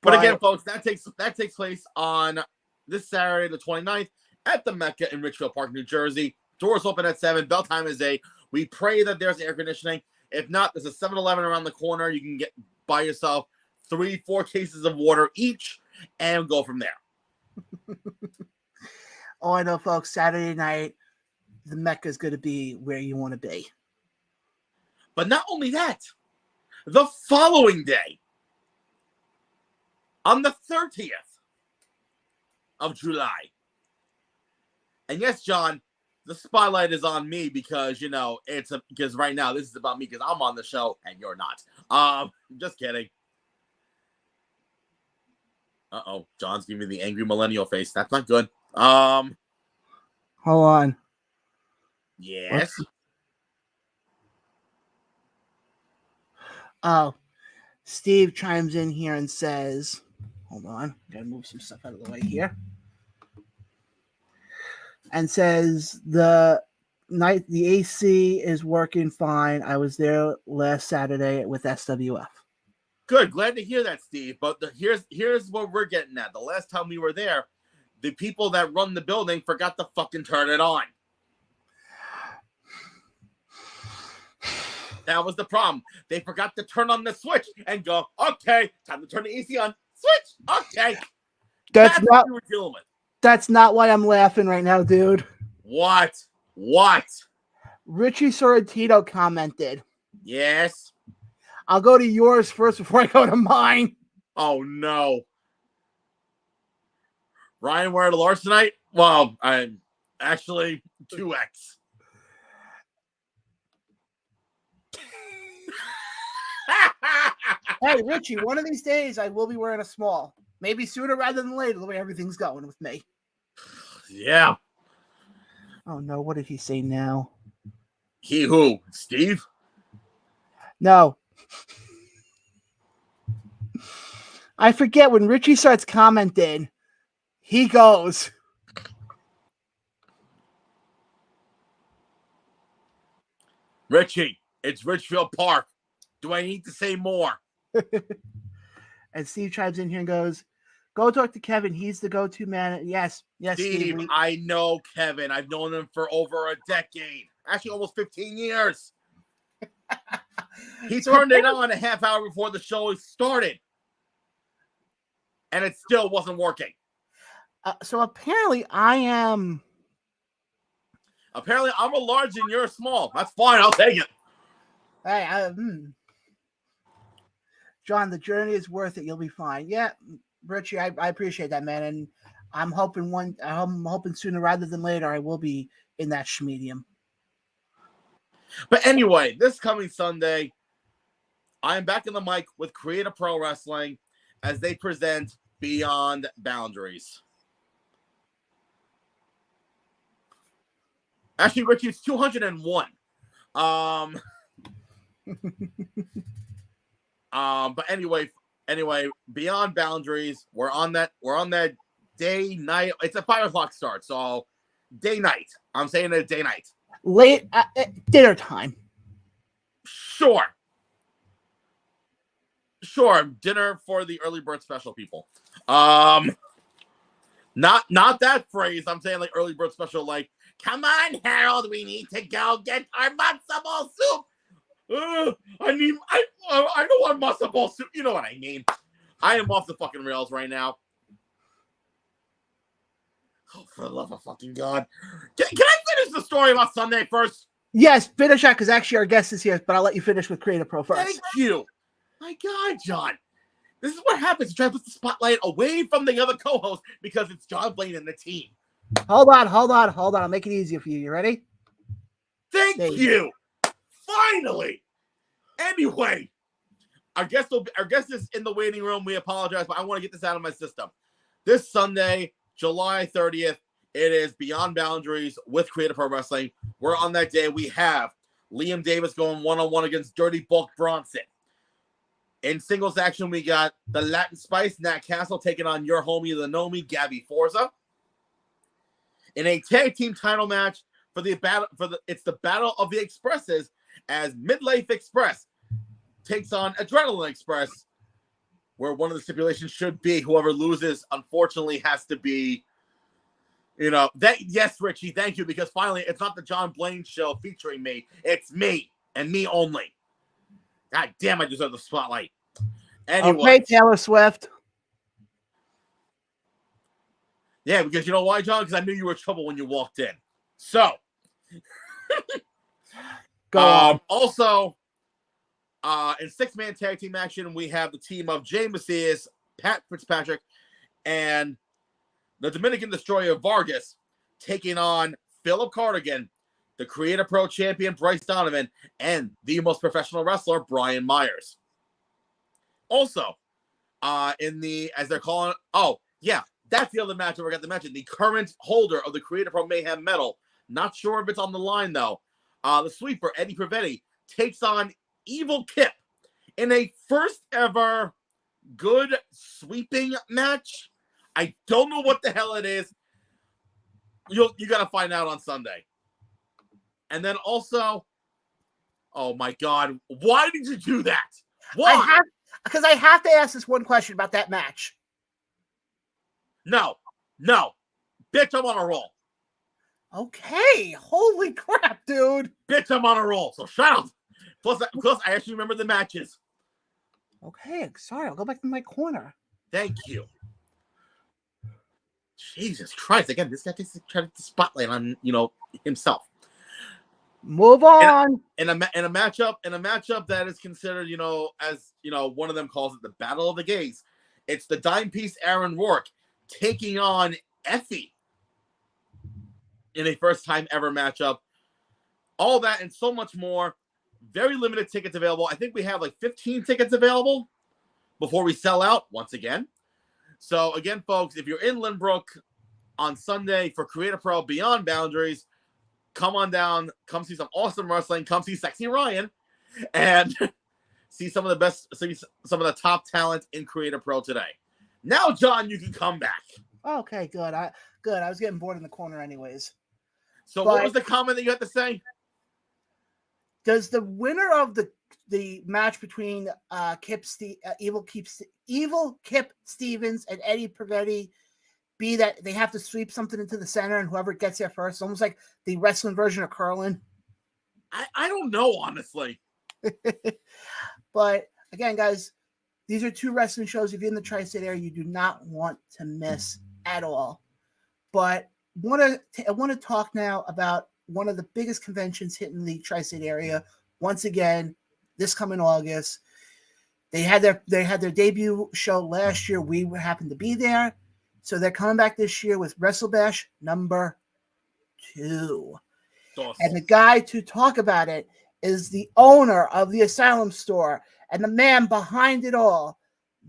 But again, folks, that takes place on this Saturday, the 29th, at the Mecca in Richfield Park, New Jersey. Doors open at 7. Bell time is 8. We pray that there's air conditioning. If not, there's a 7-Eleven around the corner. You can buy yourself 3-4 cases of water each and go from there. Oh, I know, folks. Saturday night, the Mecca is going to be where you want to be. But not only that, the following day, on the 30th of July, and yes, John, the spotlight is on me because, because right now this is about me because I'm on the show and you're not. Just kidding. Uh-oh, John's giving me the angry millennial face. That's not good. Hold on. Yes. Oh, Steve chimes in here and says, hold on, gotta move some stuff out of the way here. And says the AC is working fine. I was there last Saturday with SWF. Good, glad to hear that, Steve. But here's what we're getting at. The last time we were there, the people that run the building forgot to fucking turn it on. That was the problem. They forgot to turn on the switch and go, okay, time to turn the AC on. Switch, okay. That's not what we were dealing with. That's not why I'm laughing right now, dude. What? Richie Sorrentino commented. Yes. I'll go to yours first before I go to mine. Oh, no. Ryan wearing a large tonight? Well, I'm actually 2X. Hey, Richie, one of these days I will be wearing a small. Maybe sooner rather than later, the way everything's going with me. Yeah. Oh, no. What did he say now? He who? Steve? No. I forget when Richie starts commenting, he goes. Richie, it's Richfield Park. Do I need to say more? And Steve chimes in here and goes, go talk to Kevin. He's the go-to man. Yes, Steve, I know Kevin. I've known him for over a decade. Actually, almost 15 years. He turned it on a half hour before the show started. And it still wasn't working. So apparently I'm a large and you're a small. That's fine. I'll take it. Hey, John, the journey is worth it. You'll be fine. Yeah, Richie, I appreciate that, man. And I'm hoping sooner rather than later I will be in that medium. But anyway, this coming Sunday, I am back in the mic with Creative Pro Wrestling as they present Beyond Boundaries. Actually, Richie, it's 201. But anyway, Beyond Boundaries, we're on that day night. It's a 5 o'clock start, so day night. I'm saying it day night. Late dinner time. Sure, dinner for the early bird special people. Not that phrase. I'm saying like early bird special, like, come on, Harold, we need to go get our matzo ball soup. I don't want matzo ball soup. You know what I mean. I am off the fucking rails right now. Oh, for the love of fucking God. Can I finish the story about Sunday first? Yes, finish that, because actually our guest is here, but I'll let you finish with Creative Pro first. Thank you. My God, John. This is what happens. You try to put the spotlight away from the other co-host because it's John Blaine and the team. Hold on. I'll make it easier for you. You ready? Thank you. Finally. Anyway, our guest is in the waiting room. We apologize, but I want to get this out of my system. This Sunday, July 30th, it is Beyond Boundaries with Creative Pro Wrestling. We're on that day. We have Liam Davis going one-on-one against Dirty Bulk Bronson. In singles action, we got the Latin Spice, Nat Castle, taking on your homie, the Nomi, Gabby Forza. In a tag team title match it's the Battle of the Expresses, as Midlife Express takes on Adrenaline Express, where one of the stipulations should be whoever loses, unfortunately, has to be, yes, Richie, thank you, because finally it's not the John Blaine show featuring me. It's me and me only. God damn, I deserve the spotlight. Anyway. Okay, Taylor Swift. Yeah, because you know why, John? Because I knew you were in trouble when you walked in. So, go on. Also, in 6-man tag team action, we have the team of Jay Macias, Pat Fitzpatrick, and the Dominican Destroyer Vargas taking on Philip Cardigan, the Creative Pro champion Bryce Donovan, and the most professional wrestler Brian Myers. Also, as they're calling, that's the other match I forgot to mention. The current holder of the Creative Pro Mayhem medal, not sure if it's on the line though. The sweeper Eddie Privetti takes on Evil Kip in a first ever good sweeping match. I don't know what the hell it is. You gotta find out on Sunday. And then also, oh my God, why did you do that? Why? Because I have to ask this one question about that match. No. Bitch, I'm on a roll. Okay, holy crap, dude. Bitch, I'm on a roll, so shut up. Plus, I actually remember the matches. Okay, sorry, I'll go back to my corner. Thank you. Jesus Christ, again, this guy takes the spotlight on, himself. Move on. In a matchup that is considered, as one of them calls it, the Battle of the Gays. It's the dime piece Aaron Rourke taking on Effie in a first time ever matchup. All that and so much more. Very limited tickets available. I think we have like 15 tickets available before we sell out once again. So again, folks, if you're in Lynbrook on Sunday for Creative Pro Beyond Boundaries, come on down, come see some awesome wrestling, come see Sexy Ryan, and see some of the top talent in Creative Pro today. Now, John, you can come back. Okay, good. I was getting bored in the corner anyways. So what was the comment that you had to say? Does the winner of the match between Evil Kip Stevens and Eddie Privetti be that they have to sweep something into the center and whoever gets there first, almost like the wrestling version of curling? I don't know, honestly. But again, guys, these are two wrestling shows. If you're in the tri-state area, you do not want to miss at all. But I want to talk now about one of the biggest conventions hitting the tri-state area. Once again, this coming August, they had their debut show last year. We happened to be there, so they're coming back this year with WrestleBash number 2. Awesome. And the guy to talk about it is the owner of the Asylum store and the man behind it all,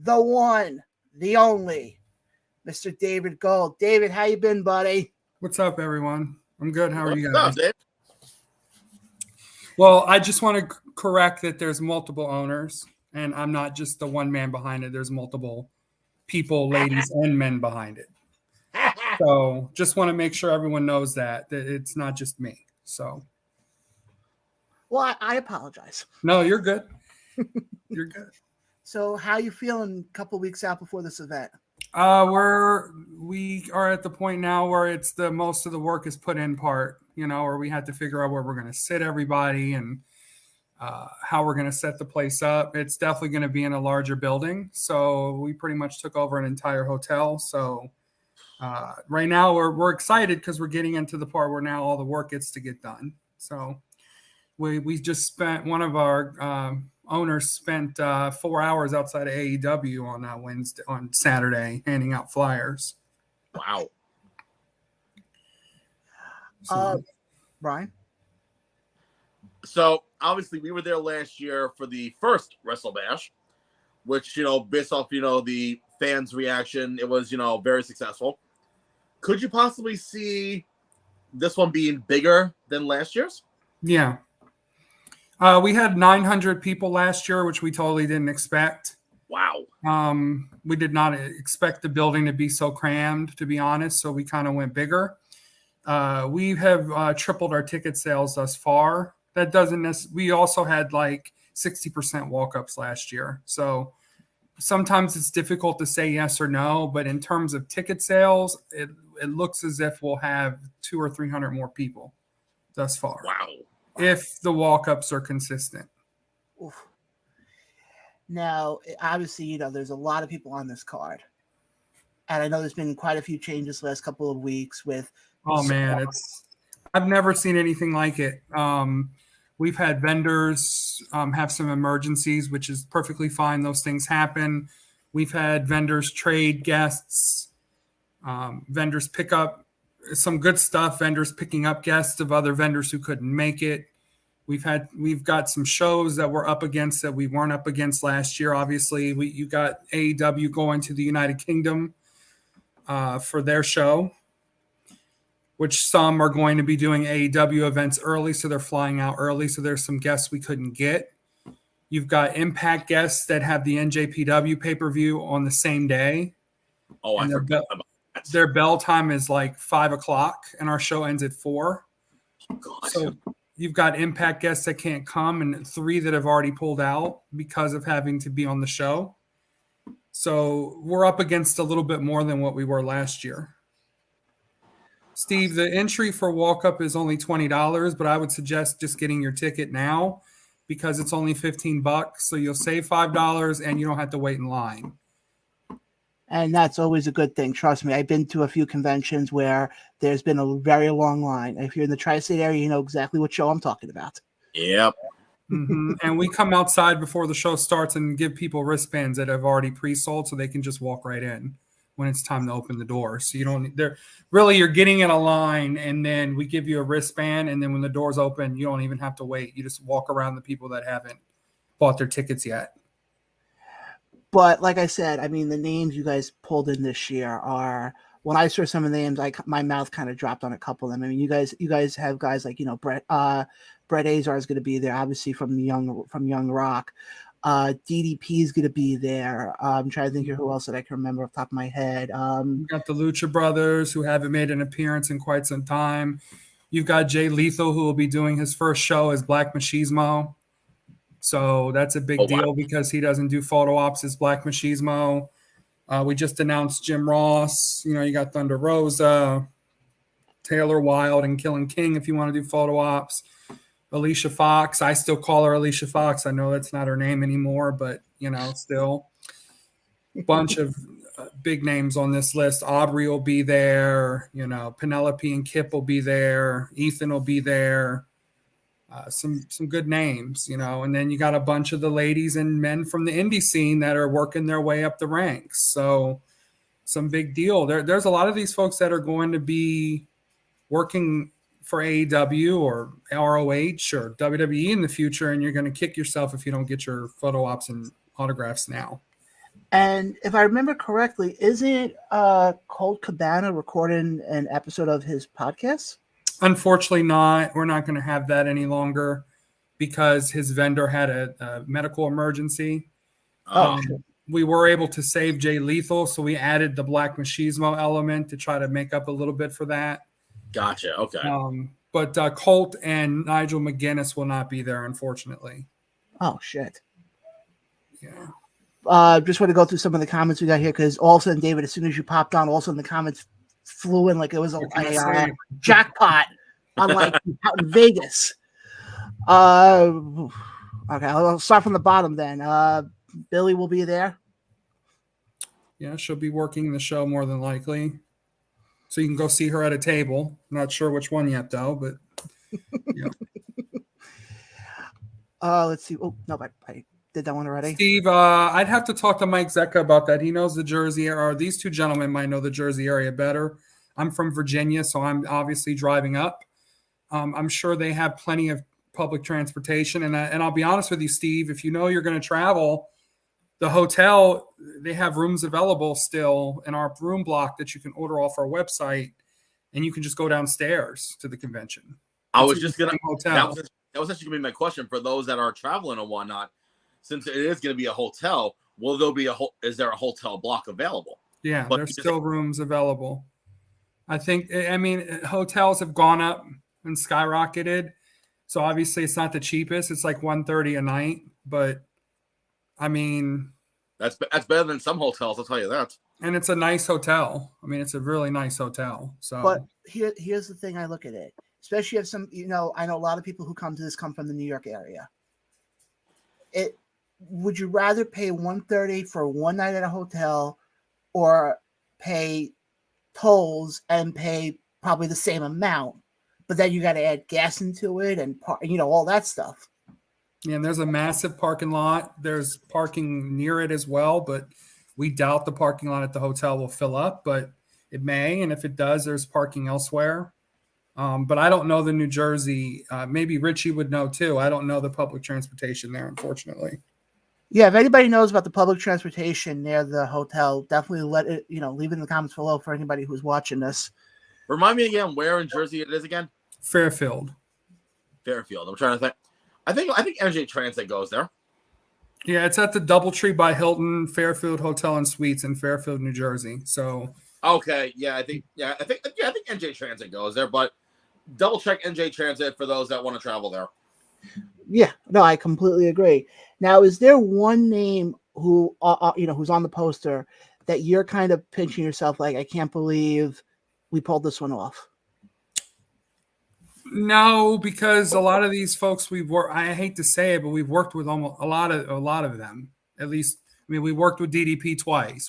the one, the only, Mr. David Gold. David, how you been, buddy? What's up, everyone? I'm good. How are you What's up, guys? Dave? Well, I just want to correct that there's multiple owners, and I'm not just the one man behind it. There's multiple people, ladies and men behind it. So just want to make sure everyone knows that it's not just me. So. Well, I apologize. No, you're good. You're good. So how you feeling a couple of weeks out before this event? We are at the point now where it's the most of the work is put in part, where we had to figure out where we're going to sit everybody and how we're going to set the place up. It's definitely going to be in a larger building. So we pretty much took over an entire hotel. So right now we're excited because we're getting into the part where now all the work gets to get done. So we just spent, one of our owners spent 4 hours outside of AEW on Saturday handing out flyers. Wow. Ryan? So obviously we were there last year for the first WrestleBash, which, based off, the fans' reaction, it was, very successful. Could you possibly see this one being bigger than last year's? Yeah. We had 900 people last year, which we totally didn't expect. Wow. We did not expect the building to be so crammed, to be honest. So we kind of went bigger. We have tripled our ticket sales thus far. That doesn't we also had like 60% walk-ups last year. So sometimes it's difficult to say yes or no, but in terms of ticket sales, it looks as if we'll have 200 or 300 more people thus far. Wow. If the walk-ups are consistent. Oof. Now, obviously, there's a lot of people on this card. And I know there's been quite a few changes the last couple of weeks with... Oh, man, I've never seen anything like it. We've had vendors have some emergencies, which is perfectly fine. Those things happen. We've had vendors trade guests, vendors pick up some good stuff, vendors picking up guests of other vendors who couldn't make it. We've got some shows that we're up against that we weren't up against last year. Obviously, you got AEW going to the United Kingdom for their show, which some are going to be doing AEW events early, so they're flying out early. So there's some guests we couldn't get. You've got Impact guests that have the NJPW pay-per-view on the same day. Oh, I forgot about that. Their bell time is like 5:00, and our show ends at 4. God. So you've got Impact guests that can't come, and 3 that have already pulled out because of having to be on the show. So we're up against a little bit more than what we were last year. Steve, the entry for walk-up is only $20, but I would suggest just getting your ticket now because it's only $15. So you'll save $5 and you don't have to wait in line. And that's always a good thing. Trust me, I've been to a few conventions where there's been a very long line. If you're in the tri-state area, you know exactly what show I'm talking about. Yep. Mm-hmm. And we come outside before the show starts and give people wristbands that have already pre-sold so they can just walk right in when it's time to open the door. So you don't, you're getting in a line and then we give you a wristband. And then when the doors open, you don't even have to wait. You just walk around the people that haven't bought their tickets yet. But like I said, I mean, the names you guys pulled in this year are, when I saw some of the names, my mouth kind of dropped on a couple of them. I mean, you guys have guys like, Brett Azar is going to be there, obviously from Young Rock. DDP is going to be there. I'm trying to think of who else that I can remember off the top of my head. You got the Lucha Brothers, who haven't made an appearance in quite some time. You've got Jay Lethal, who will be doing his first show as Black Machismo. So that's a big deal because he doesn't do photo ops as Black Machismo. We just announced Jim Ross. You got Thunder Rosa, Taylor Wilde, and Killing King if you want to do photo ops. Alicia Fox. I still call her Alicia Fox. I know that's not her name anymore, but, still. Bunch of big names on this list. Aubrey will be there. Penelope and Kip will be there. Ethan will be there. Some good names, and then you got a bunch of the ladies and men from the indie scene that are working their way up the ranks. So some big deal. There's a lot of these folks that are going to be working for AEW or ROH or WWE in the future, and you're going to kick yourself if you don't get your photo ops and autographs now. And if I remember correctly, isn't Colt Cabana recording an episode of his podcast? Unfortunately not. We're not going to have that any longer because his vendor had a medical emergency. Oh, We were able to save Jay Lethal, so we added the Black Machismo element to try to make up a little bit for that. gotcha. Okay. But Colt and Nigel McGuinness will not be there, unfortunately. Oh shit. Yeah. Just want to go through some of the comments we got here because all of a sudden, David, as soon as you popped on, all of a sudden the comments flew in like it was a jackpot, unlike out in Vegas. Okay, I'll start from the bottom then. Billy will be there. Yeah, she'll be working the show more than likely. So you can go see her at a table. Not sure which one yet, though, but yeah. Let's see. Oh, no, I did that one already. Steve, I'd have to talk to Mike Zecca about that. He knows the Jersey area, or these two gentlemen might know the Jersey area better. I'm from Virginia, so I'm obviously driving up. I'm sure they have plenty of public transportation. And I'll be honest with you, Steve, if you know you're going to travel, the hotel, they have rooms available still in our room block that you can order off our website, and you can just go downstairs to the convention. I was just going to, hotel. that was actually going to be my question for those that are traveling and whatnot. Since it is going to be a hotel, will there be is there a hotel block available? Yeah, there's still rooms available. I mean, hotels have gone up and skyrocketed. So obviously it's not the cheapest. It's like $130 a night, but I mean, that's better than some hotels. I'll tell you that. And it's a nice hotel. I mean, it's a really nice hotel. So, but here's the thing I look at it, especially if some, I know a lot of people who come to this come from the New York area. Would you rather pay $130 for one night at a hotel, or pay tolls and pay probably the same amount, but then you got to add gas into it and all that stuff? Yeah, and there's a massive parking lot. There's parking near it as well, but we doubt the parking lot at the hotel will fill up, but it may. And if it does, there's parking elsewhere. But I don't know the New Jersey. Maybe Richie would know too. I don't know the public transportation there, unfortunately. Yeah, if anybody knows about the public transportation near the hotel, definitely leave it in the comments below for anybody who's watching this. Remind me again where in Jersey it is again. Fairfield. I'm trying to think. I think NJ Transit goes there. Yeah, it's at the Doubletree by Hilton Fairfield Hotel and Suites in Fairfield, New Jersey. So okay, I think NJ Transit goes there, but double check NJ Transit for those that want to travel there. Yeah, no, I completely agree. Now, is there one name who who's on the poster that you're kind of pinching yourself like, I can't believe we pulled this one off? No, because a lot of these folks I hate to say it, but we've worked with almost a lot of them. At least, I mean, we worked with DDP twice.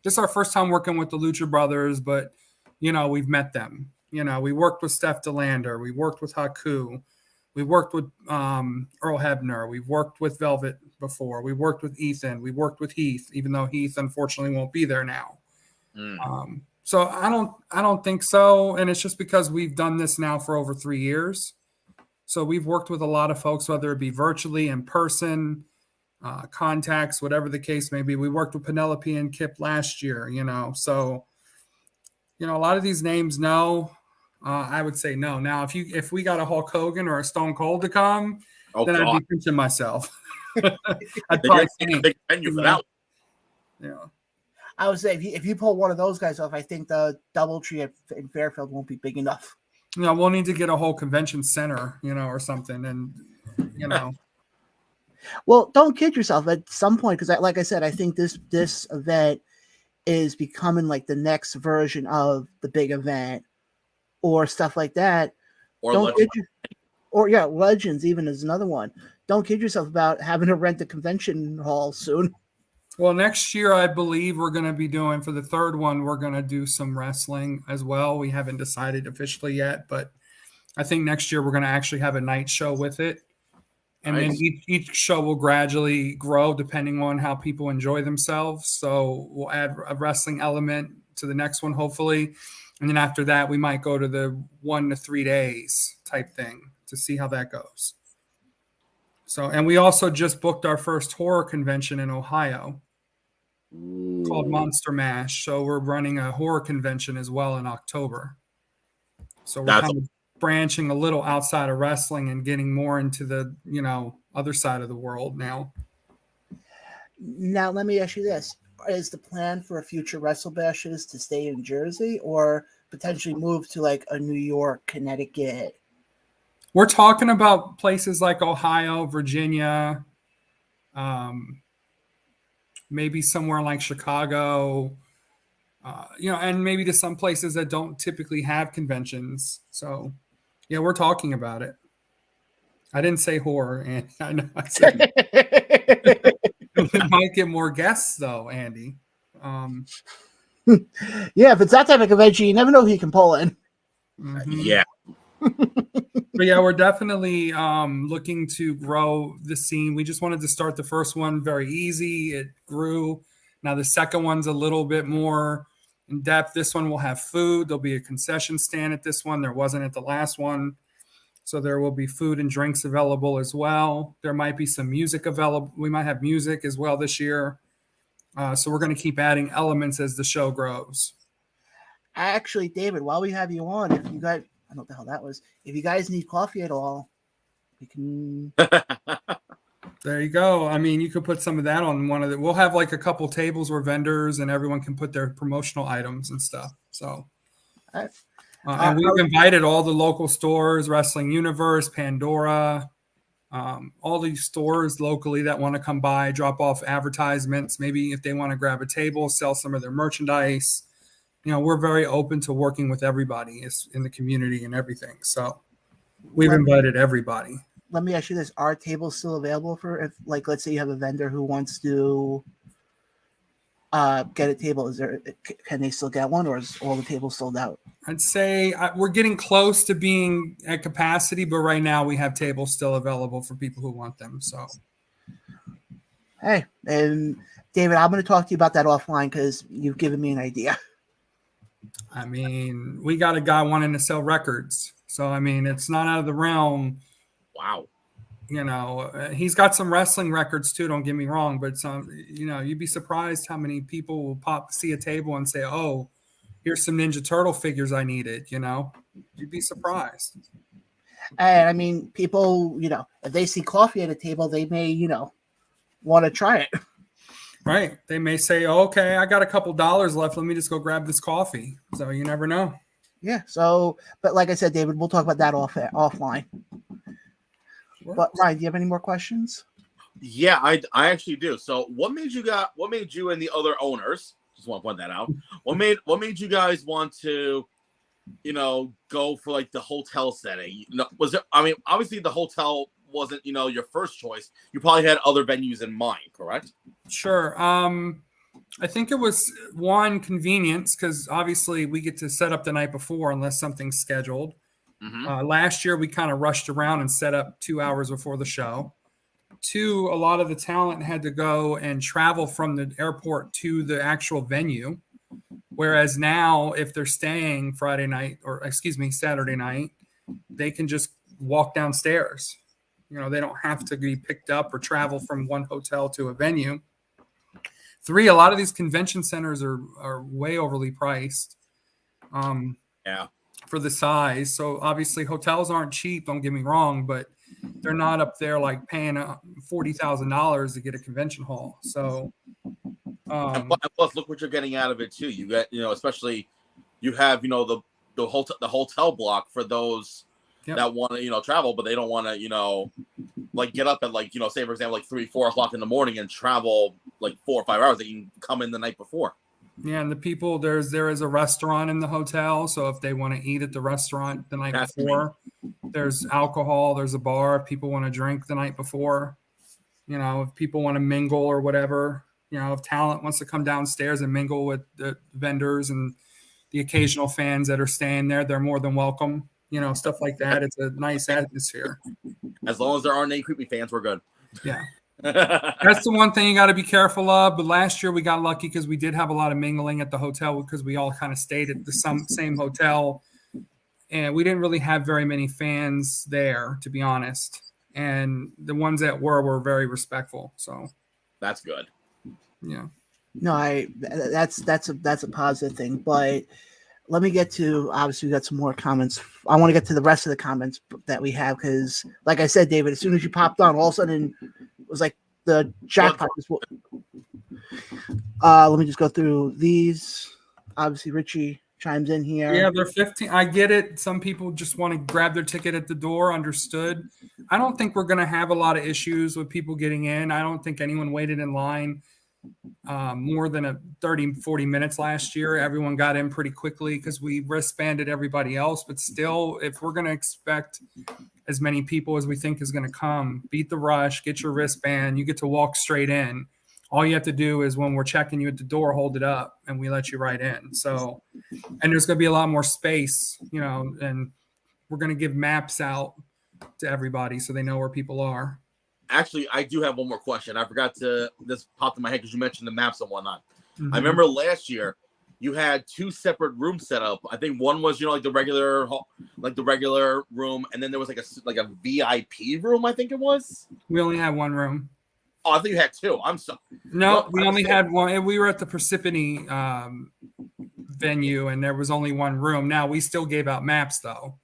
This is our first time working with the Lucha Brothers, but we've met them. We worked with Steph DeLander, we worked with Haku, we worked with Earl Hebner, we've worked with Velvet before, we worked with Ethan, we worked with Heath, even though Heath unfortunately won't be there now. So I don't think so. And it's just because we've done this now for over 3 years. So we've worked with a lot of folks, whether it be virtually, in person, contacts, whatever the case may be. We worked with Penelope and Kip last year, so, a lot of these names, no, I would say no. Now, if we got a Hulk Hogan or a Stone Cold to come, then I'd be pinching myself. I'd probably big venue for that. Yeah. I would say if you pull one of those guys off, I think the Doubletree in Fairfield won't be big enough. We'll need to get a whole convention center, or something, and Well, don't kid yourself at some point, because like I said, I think this event is becoming like the next version of the big event or stuff like that. Legends even is another one. Don't kid yourself about having to rent a convention hall soon. Well, next year, I believe we're going to be doing, for the third one, we're going to do some wrestling as well. We haven't decided officially yet, but I think next year we're going to actually have a night show with it. And then each show will gradually grow depending on how people enjoy themselves. So we'll add a wrestling element to the next one, hopefully. And then after that, we might go to the 1 to 3 days type thing to see how that goes. So, and we also just booked our first horror convention in Ohio called Monster Mash. So we're running a horror convention as well in October. So we're branching a little outside of wrestling and getting more into the, other side of the world now. Now, let me ask you this. Is the plan for future WrestleBashes to stay in Jersey or potentially move to like a New York, Connecticut? We're talking about places like Ohio, Virginia, maybe somewhere like Chicago, and maybe to some places that don't typically have conventions. So, yeah, we're talking about it. I didn't say horror, and I know I said it might get more guests though, Andy. Yeah, if it's that type of convention, you never know who you can pull in. Yeah. But yeah, we're definitely looking to grow the scene. We just wanted to start the first one very easy. It grew. Now the second one's a little bit more in depth. This one will have food. There'll be a concession stand at this one. There wasn't at the last one. So there will be food and drinks available as well. There might be some music available. We might have music as well this year. So we're going to keep adding elements as the show grows. Actually, David, while we have you on, if you guys, I don't know what the hell that was. If you guys need coffee at all, we can. There you go. I mean, you could put some of that on one of the. We'll have like a couple tables where vendors and everyone can put their promotional items and stuff. So, and we've invited all the local stores, Wrestling Universe, Pandora, all these stores locally that want to come by, drop off advertisements. Maybe if they want to grab a table, sell some of their merchandise. We're very open to working with everybody in the community and everything. So we've invited everybody. Let me ask you this. Are tables still available for if, like, let's say you have a vendor who wants to get a table? Can they still get one or is all the tables sold out? I'd say we're getting close to being at capacity, but right now we have tables still available for people who want them. So. Hey, and David, I'm going to talk to you about that offline because you've given me an idea. I mean, we got a guy wanting to sell records. So, I mean, it's not out of the realm. Wow. He's got some wrestling records too, don't get me wrong. But you'd be surprised how many people will see a table and say, oh, here's some Ninja Turtle figures I needed, You'd be surprised. And, I mean, people, if they see coffee at a table, they may, want to try it. Right. They may say, oh, okay, I got a couple dollars left. Let me just go grab this coffee. So you never know. Yeah. So, but like I said, David, we'll talk about that offline. Sure. But Ryan, do you have any more questions? Yeah, I actually do. So what made you and the other owners, just want to point that out. What made you guys want to, go for like the hotel setting? Obviously the hotel wasn't, your first choice. You probably had other venues in mind, correct? Sure. I think it was one, convenience, because obviously we get to set up the night before unless something's scheduled. Mm-hmm. Last year we kind of rushed around and set up 2 hours before the show. Two, a lot of the talent had to go and travel from the airport to the actual venue. Whereas now, if they're staying Saturday night, they can just walk downstairs. They don't have to be picked up or travel from one hotel to a venue. Three, a lot of these convention centers are way overly priced. For the size. So obviously hotels aren't cheap, don't get me wrong, but they're not up there like paying $40,000 to get a convention hall. So plus look what you're getting out of it too. You get, especially you have, the hotel block for those that want to, travel, but they don't want to, like get up at like, say for example, like 3-4 o'clock in the morning and travel like 4 or 5 hours. They can come in the night before. Yeah, and the people, there is a restaurant in the hotel, so if they want to eat at the restaurant the night before, there's alcohol, there's a bar. If people want to drink the night before, if people want to mingle or whatever, if talent wants to come downstairs and mingle with the vendors and the occasional fans that are staying there, they're more than welcome. Stuff like that. It's a nice atmosphere. As long as there aren't any creepy fans, we're good. Yeah. That's the one thing you got to be careful of. But last year we got lucky because we did have a lot of mingling at the hotel because we all kind of stayed at the same hotel, and we didn't really have very many fans there, to be honest. And the ones that were very respectful. So that's good. Yeah. No, that's a positive thing. But let me get to, obviously, we got some more comments. I want to get to the rest of the comments that we have because, like I said, David, as soon as you popped on, all of a sudden it was like the jackpot. Let me just go through these. Obviously, Richie chimes in here. Yeah, they're 15. I get it. Some people just want to grab their ticket at the door. Understood. I don't think we're going to have a lot of issues with people getting in. I don't think anyone waited in line more than 30, 40 minutes last year. Everyone got in pretty quickly because we wristbanded everybody else. But still, if we're going to expect as many people as we think is going to come, beat the rush, get your wristband, you get to walk straight in. All you have to do is when we're checking you at the door, hold it up and we let you right in. So, and there's going to be a lot more space, and we're going to give maps out to everybody so they know where people are. Actually, I do have one more question. I forgot this popped in my head because you mentioned the maps and whatnot. Mm-hmm. I remember last year you had 2 separate rooms set up. I think one was, like the regular room. And then there was like a VIP room, I think it was. We only had one room. Oh, I think you had 2. I'm sorry. No, we only had one. We were at the Parsippany venue, and there was only one room. Now, we still gave out maps, though,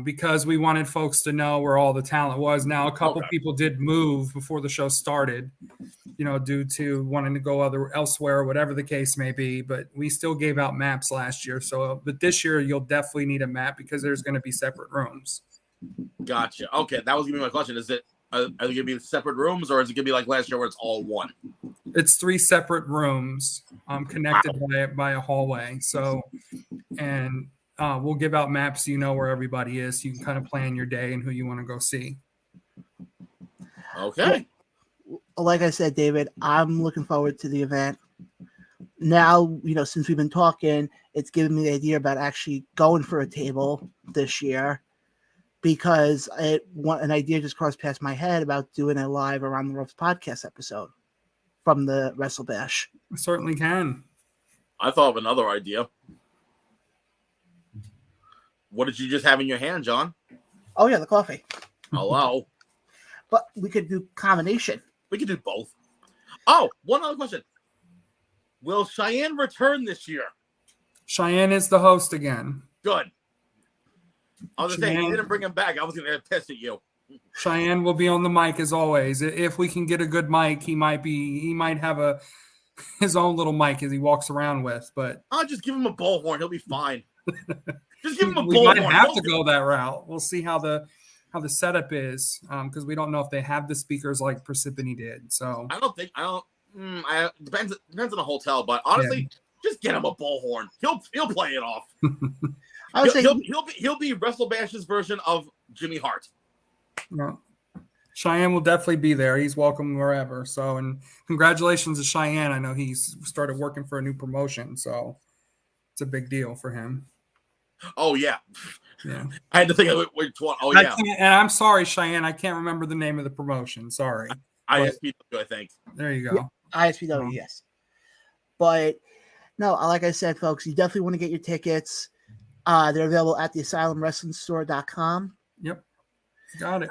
because we wanted folks to know where all the talent was. Now, a couple people did move before the show started, due to wanting to go elsewhere, whatever the case may be. But we still gave out maps last year. But this year, you'll definitely need a map because there's going to be separate rooms. Gotcha. Okay, that was going to be my question. Are they going to be separate rooms, or is it going to be like last year where it's all one? It's 3 separate rooms connected by a hallway. So, and we'll give out maps so you know where everybody is. So you can kind of plan your day and who you want to go see. Okay. Like I said, David, I'm looking forward to the event. Now, since we've been talking, it's given me the idea about actually going for a table this year. Because an idea just crossed past my head about doing a live Around the Ropes podcast episode from the WrestleBash. I certainly can. I thought of another idea. What did you just have in your hand, John? Oh, yeah, the coffee. Hello. But we could do combination. We could do both. Oh, one other question. Will Cheyenne return this year? Cheyenne is the host again. Good. I was going to say, you didn't bring him back. I was going to piss at you. Cheyenne will be on the mic as always. If we can get a good mic, he might have his own little mic as he walks around with. But I'll just give him a bullhorn. He'll be fine. Just give him a bullhorn. We might have to go that route. We'll see how the setup is because we don't know if they have the speakers like Parsippany did. So depends on the hotel, but honestly, just get him a bullhorn. He'll play it off. He'll be WrestleBash's version of Jimmy Hart. No. Cheyenne will definitely be there. He's welcome wherever. So, and congratulations to Cheyenne. I know he's started working for a new promotion, so it's a big deal for him. Oh yeah. I had to think of which one. Oh yeah. And I'm sorry, Cheyenne. I can't remember the name of the promotion. Sorry. ISPW, I think. There you go. Yeah, ISPW, yes. But no, like I said, folks, you definitely want to get your tickets. They're available at the asylumwrestlingstore.com. Yep. Got it.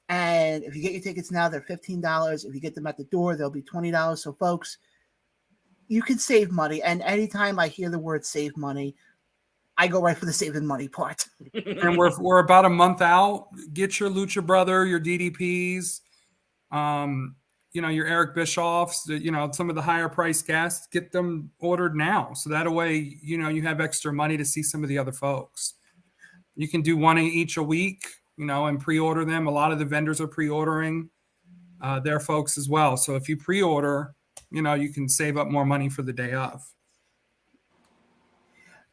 And if you get your tickets now, they're $15. If you get them at the door, they'll be $20. So, folks, you can save money. And anytime I hear the word save money, I go right for the saving money part. And we're about a month out. Get your Lucha Brother, your DDPs, your Eric Bischoffs, some of the higher priced guests, get them ordered now. So that way, you have extra money to see some of the other folks. You can do one each a week, and pre-order them. A lot of the vendors are pre-ordering their folks as well. So if you pre-order, you can save up more money for the day of.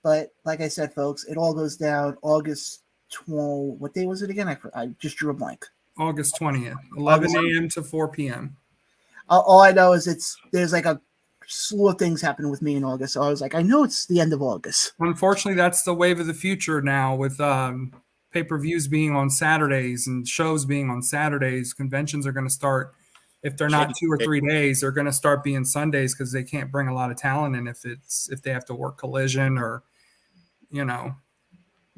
But like I said, folks, it all goes down August 12. What day was it again? I just drew a blank. August 20th, 11 a.m. to 4 p.m. All I know is there's like a slew of things happening with me in August. So I was like, I know it's the end of August. Unfortunately, that's the wave of the future now with pay-per-views being on Saturdays and shows being on Saturdays. Conventions are going to start, if they're not 2 or 3 days, they're going to start being Sundays because they can't bring a lot of talent in if they have to work Collision or,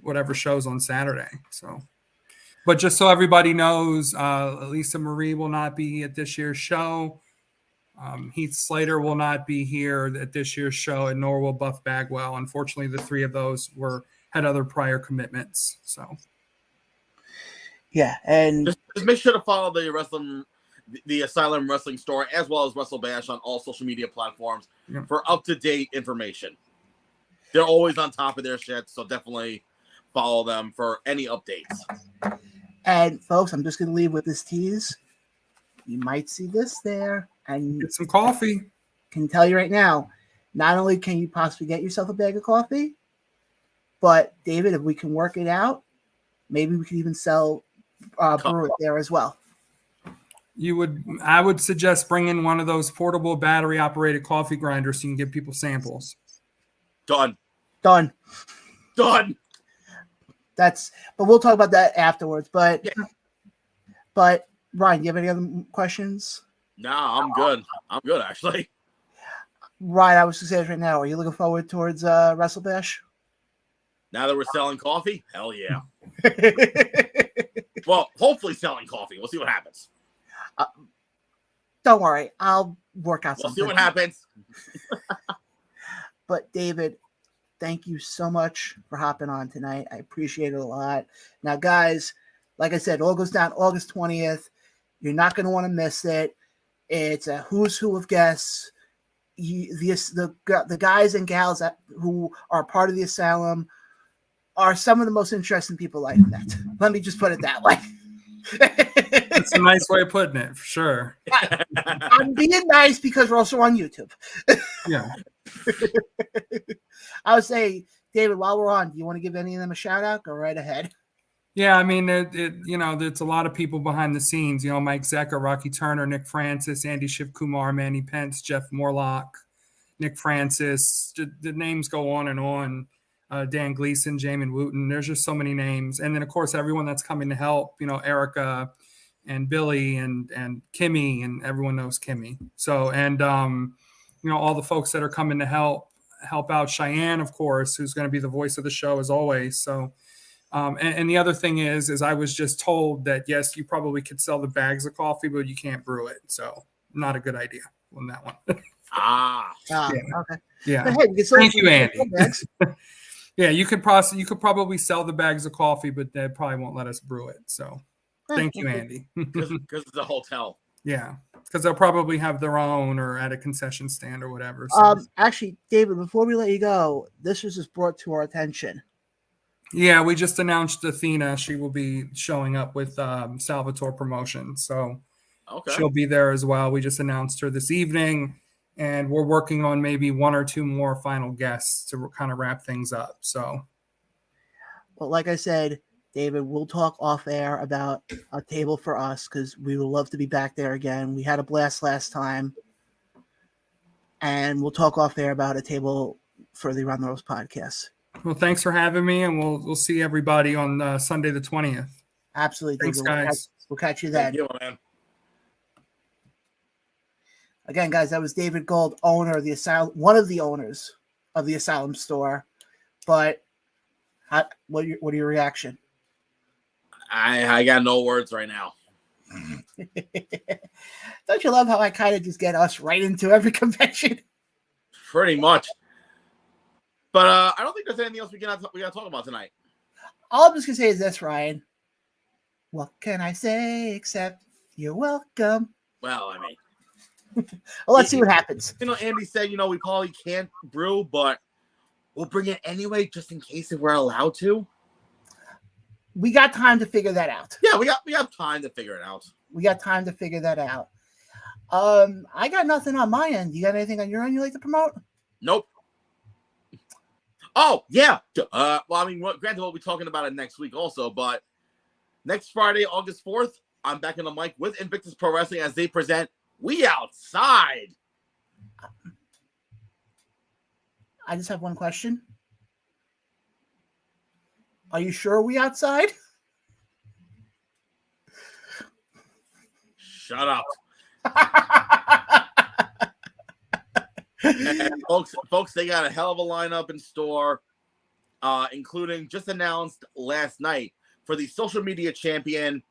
whatever shows on Saturday. So, but just so everybody knows, Lisa Marie will not be at this year's show. Heath Slater will not be here at this year's show, and nor will Buff Bagwell. Unfortunately, the three of those had other prior commitments. So, yeah, and just make sure to follow the Asylum Wrestling store as well as WrestleBash on all social media platforms for up-to-date information. They're always on top of their shit, so definitely follow them for any updates. And folks, I'm just going to leave with this tease. You might see this there, and get some coffee. Can tell you right now, not only can you possibly get yourself a bag of coffee, but David, if we can work it out, maybe we can even sell brew it there as well. I would suggest bringing one of those portable battery operated coffee grinders so you can give people samples. Done. But we'll talk about that afterwards. But Ryan, do you have any other questions? No, I'm good. I'm good, actually. Ryan, I was going to say this right now. Are you looking forward towards WrestleBash? Now that we're selling coffee? Hell yeah. Well, hopefully selling coffee. We'll see what happens. Don't worry. I'll work out something. We'll see what happens. But David, thank you so much for hopping on tonight. I appreciate it a lot. Now, guys, like I said, all goes down August 20th. You're not going to want to miss it. It's a who's who of guests. The guys and gals who are part of the Asylum are some of the most interesting people I've met. Let me just put it that way. That's a nice way of putting it, for sure. I'm being nice because we're also on YouTube. Yeah. I would say, David, while we're on, do you want to give any of them a shout out? Go right ahead. Yeah, I mean, there's a lot of people behind the scenes. Mike Zecker, Rocky Turner, Nick Francis, Andy Shivkumar, Manny Pence, Jeff Morlock, Nick Francis. The names go on and on. Dan Gleason, Jamin Wooten. There's just so many names. And then, of course, everyone that's coming to help, Erica and Billy and Kimmy, and everyone knows Kimmy. So, and, all the folks that are coming to help out. Cheyenne, of course, who's going to be the voice of the show as always. So, and the other thing is I was just told that, yes, you probably could sell the bags of coffee, but you can't brew it. So not a good idea on that one. Yeah. Okay. Yeah. But hey, thank you, Andy. Yeah, you could probably sell the bags of coffee, but they probably won't let us brew it. So thank you, Andy. Because it's a hotel. Yeah, because they'll probably have their own or at a concession stand or whatever. So. Actually, David, before we let you go, this was just brought to our attention. Yeah, we just announced Athena. She will be showing up with Salvatore Promotion. So she'll be there as well. We just announced her this evening, and we're working on maybe one or two more final guests to kind of wrap things up. So, well, like I said, David, we'll talk off air about a table for us because we would love to be back there again. We had a blast last time, and we'll talk off air about a table for the Around the Ropes podcast. Well, thanks for having me, and we'll see everybody on Sunday the 20th. Absolutely. Thanks, guys. We'll catch you then. Thank you, man. Again, guys, that was David Gold, owner of the Asylum, one of the owners of the Asylum store. But what are your reaction? I got no words right now. Don't you love how I kind of just get us right into every convention? Pretty much. But I don't think there's anything else we got to talk about tonight. All I'm just going to say is this, Ryan. What can I say except you're welcome? Well, I mean. Well, let's see what happens. Andy said, we probably can't brew, but we'll bring it anyway just in case if we're allowed to. We got time to figure that out. Yeah, we got time to figure it out. We got time to figure that out. I got nothing on my end. You got anything on your end you'd like to promote? Nope. Oh, yeah. Well, I mean, granted, we'll be talking about it next week also, but next Friday, August 4th, I'm back in the mic with Invictus Pro Wrestling as they present We Outside. I just have one question. Are you sure we outside? Shut up. And folks, they got a hell of a lineup in store, including just announced last night for the social media champion,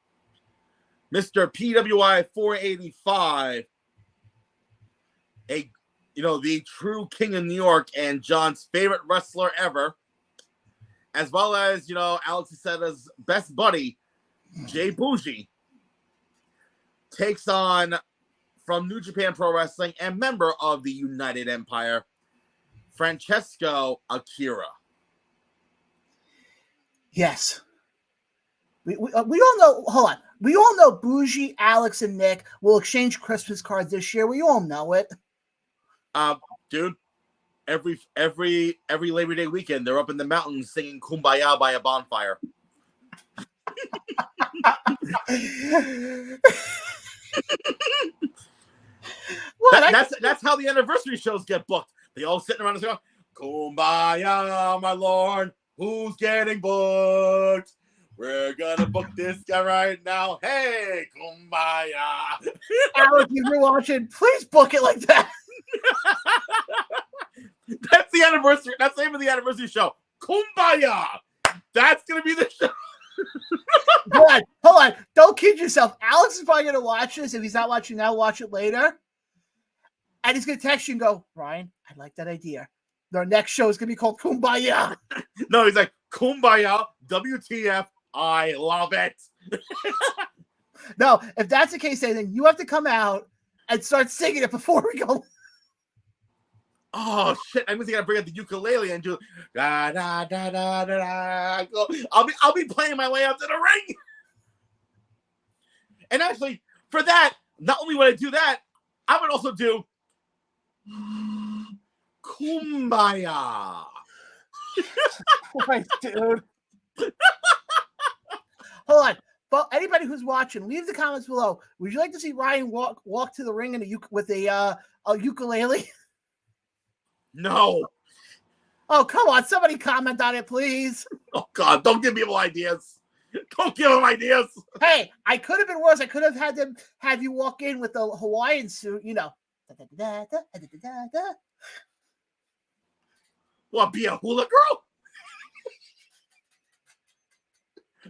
Mr. PWI 485, the true king of New York and John's favorite wrestler ever, as well as, Alex Iseda's best buddy, Jay Bougie, takes on, from New Japan Pro Wrestling and member of the United Empire, Francesco Akira. Yes. We all know, hold on. We all know Bougie, Alex, and Nick will exchange Christmas cards this year. We all know it. Dude, every Labor Day weekend, they're up in the mountains singing Kumbaya by a bonfire. That's how the anniversary shows get booked. They all sitting around and say, Kumbaya, my lord, who's getting booked? We're gonna book this guy right now. Hey, Kumbaya. Alex, if you're watching, please book it like that. That's the anniversary. That's the name of the anniversary show. Kumbaya. That's gonna be the show. Hold on. Don't kid yourself. Alex is probably gonna watch this. If he's not watching now, watch it later. And he's gonna text you and go, Ryan, I like that idea. Our next show is gonna be called Kumbaya. No, he's like, Kumbaya, WTF, I love it. No, if that's the case, then you have to come out and start singing it before we go. Oh shit! I'm gonna bring out the ukulele and do da da da da da. I'll be playing my way up to the ring. And actually, for that, not only would I do that, I would also do Kumbaya. Right, dude. Hold on. But anybody who's watching, leave the comments below. Would you like to see Ryan walk to the ring with a ukulele? No. Oh, come on. Somebody comment on it, please. Oh, God. Don't give people ideas. Don't give them ideas. Hey, I could have been worse. I could have had them have you walk in with the Hawaiian suit, What, be a hula girl?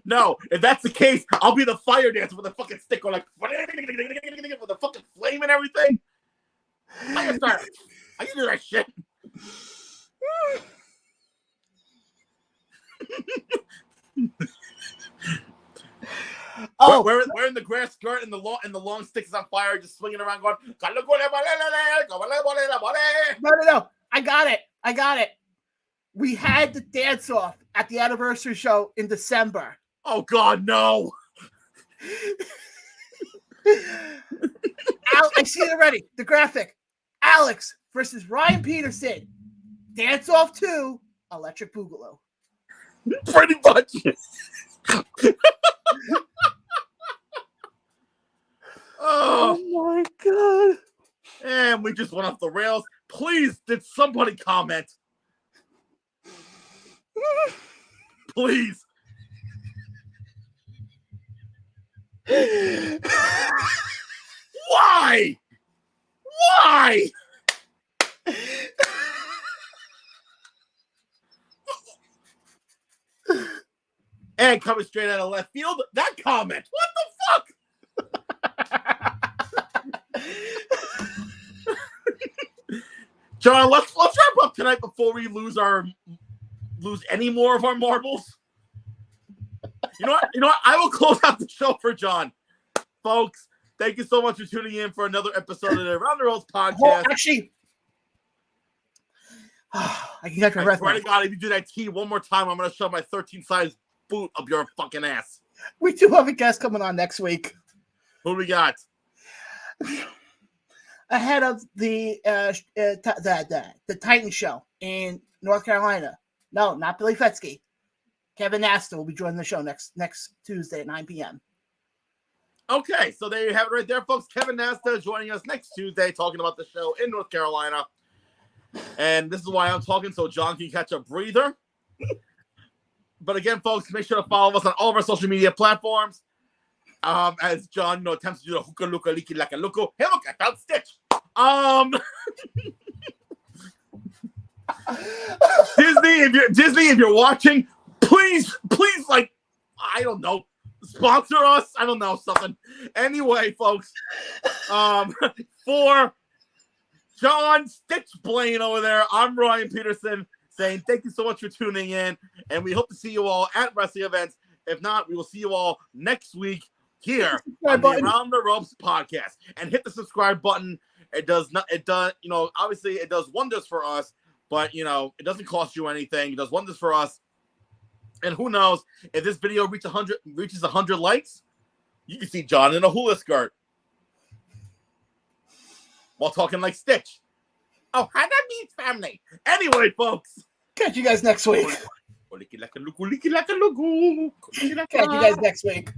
No, if that's the case, I'll be the fire dancer with a fucking stick or like with a fucking flame and everything. Fire starter. I can do that shit. Oh, wearing the grass skirt and the long sticks on fire, just swinging around, going. No. I got it. We had the dance off at the anniversary show in December. Oh God, no! I see it already. The graphic: Alex versus Ryan Peterson. Dance off 2, Electric Boogaloo. Pretty much. Oh my God! And we just went off the rails. Please, did somebody comment? Please. Why? And coming straight out of left field, that comment. What the fuck? John, let's wrap up tonight before we lose any more of our marbles. You know what? I will close out the show for John. Folks, thank you so much for tuning in for another episode of the Around the World podcast. Well, actually, I can catch my breath. I swear to God, if you do that key one more time, I'm going to shove my 13-size boot up your fucking ass. We do have a guest coming on next week. Who do we got? Ahead of the Titan show in North Carolina. No, not Billy Fetsky. Kevin Nasta will be joining the show next Tuesday at 9 p.m. Okay, so there you have it right there, folks. Kevin Nasta joining us next Tuesday talking about the show in North Carolina. And this is why I'm talking, so John can catch a breather. But again, folks, make sure to follow us on all of our social media platforms. As John attempts to do the hookah looka leaky like a looko. Hey, look, I found Stitch. Disney, if you're watching, please, like, I don't know, sponsor us. I don't know, something. Anyway, folks, for John Stitch Blaine over there. I'm Ryan Peterson saying thank you so much for tuning in, and we hope to see you all at wrestling events. If not, we will see you all next week here on the Around the Ropes podcast. And hit the subscribe button. It does, obviously it does wonders for us, but, it doesn't cost you anything. It does wonders for us. And who knows, if this video reaches 100 likes, you can see John in a hula skirt while talking like Stitch. Oh, how that means family. Anyway, folks. Catch you guys next week. Catch you guys next week.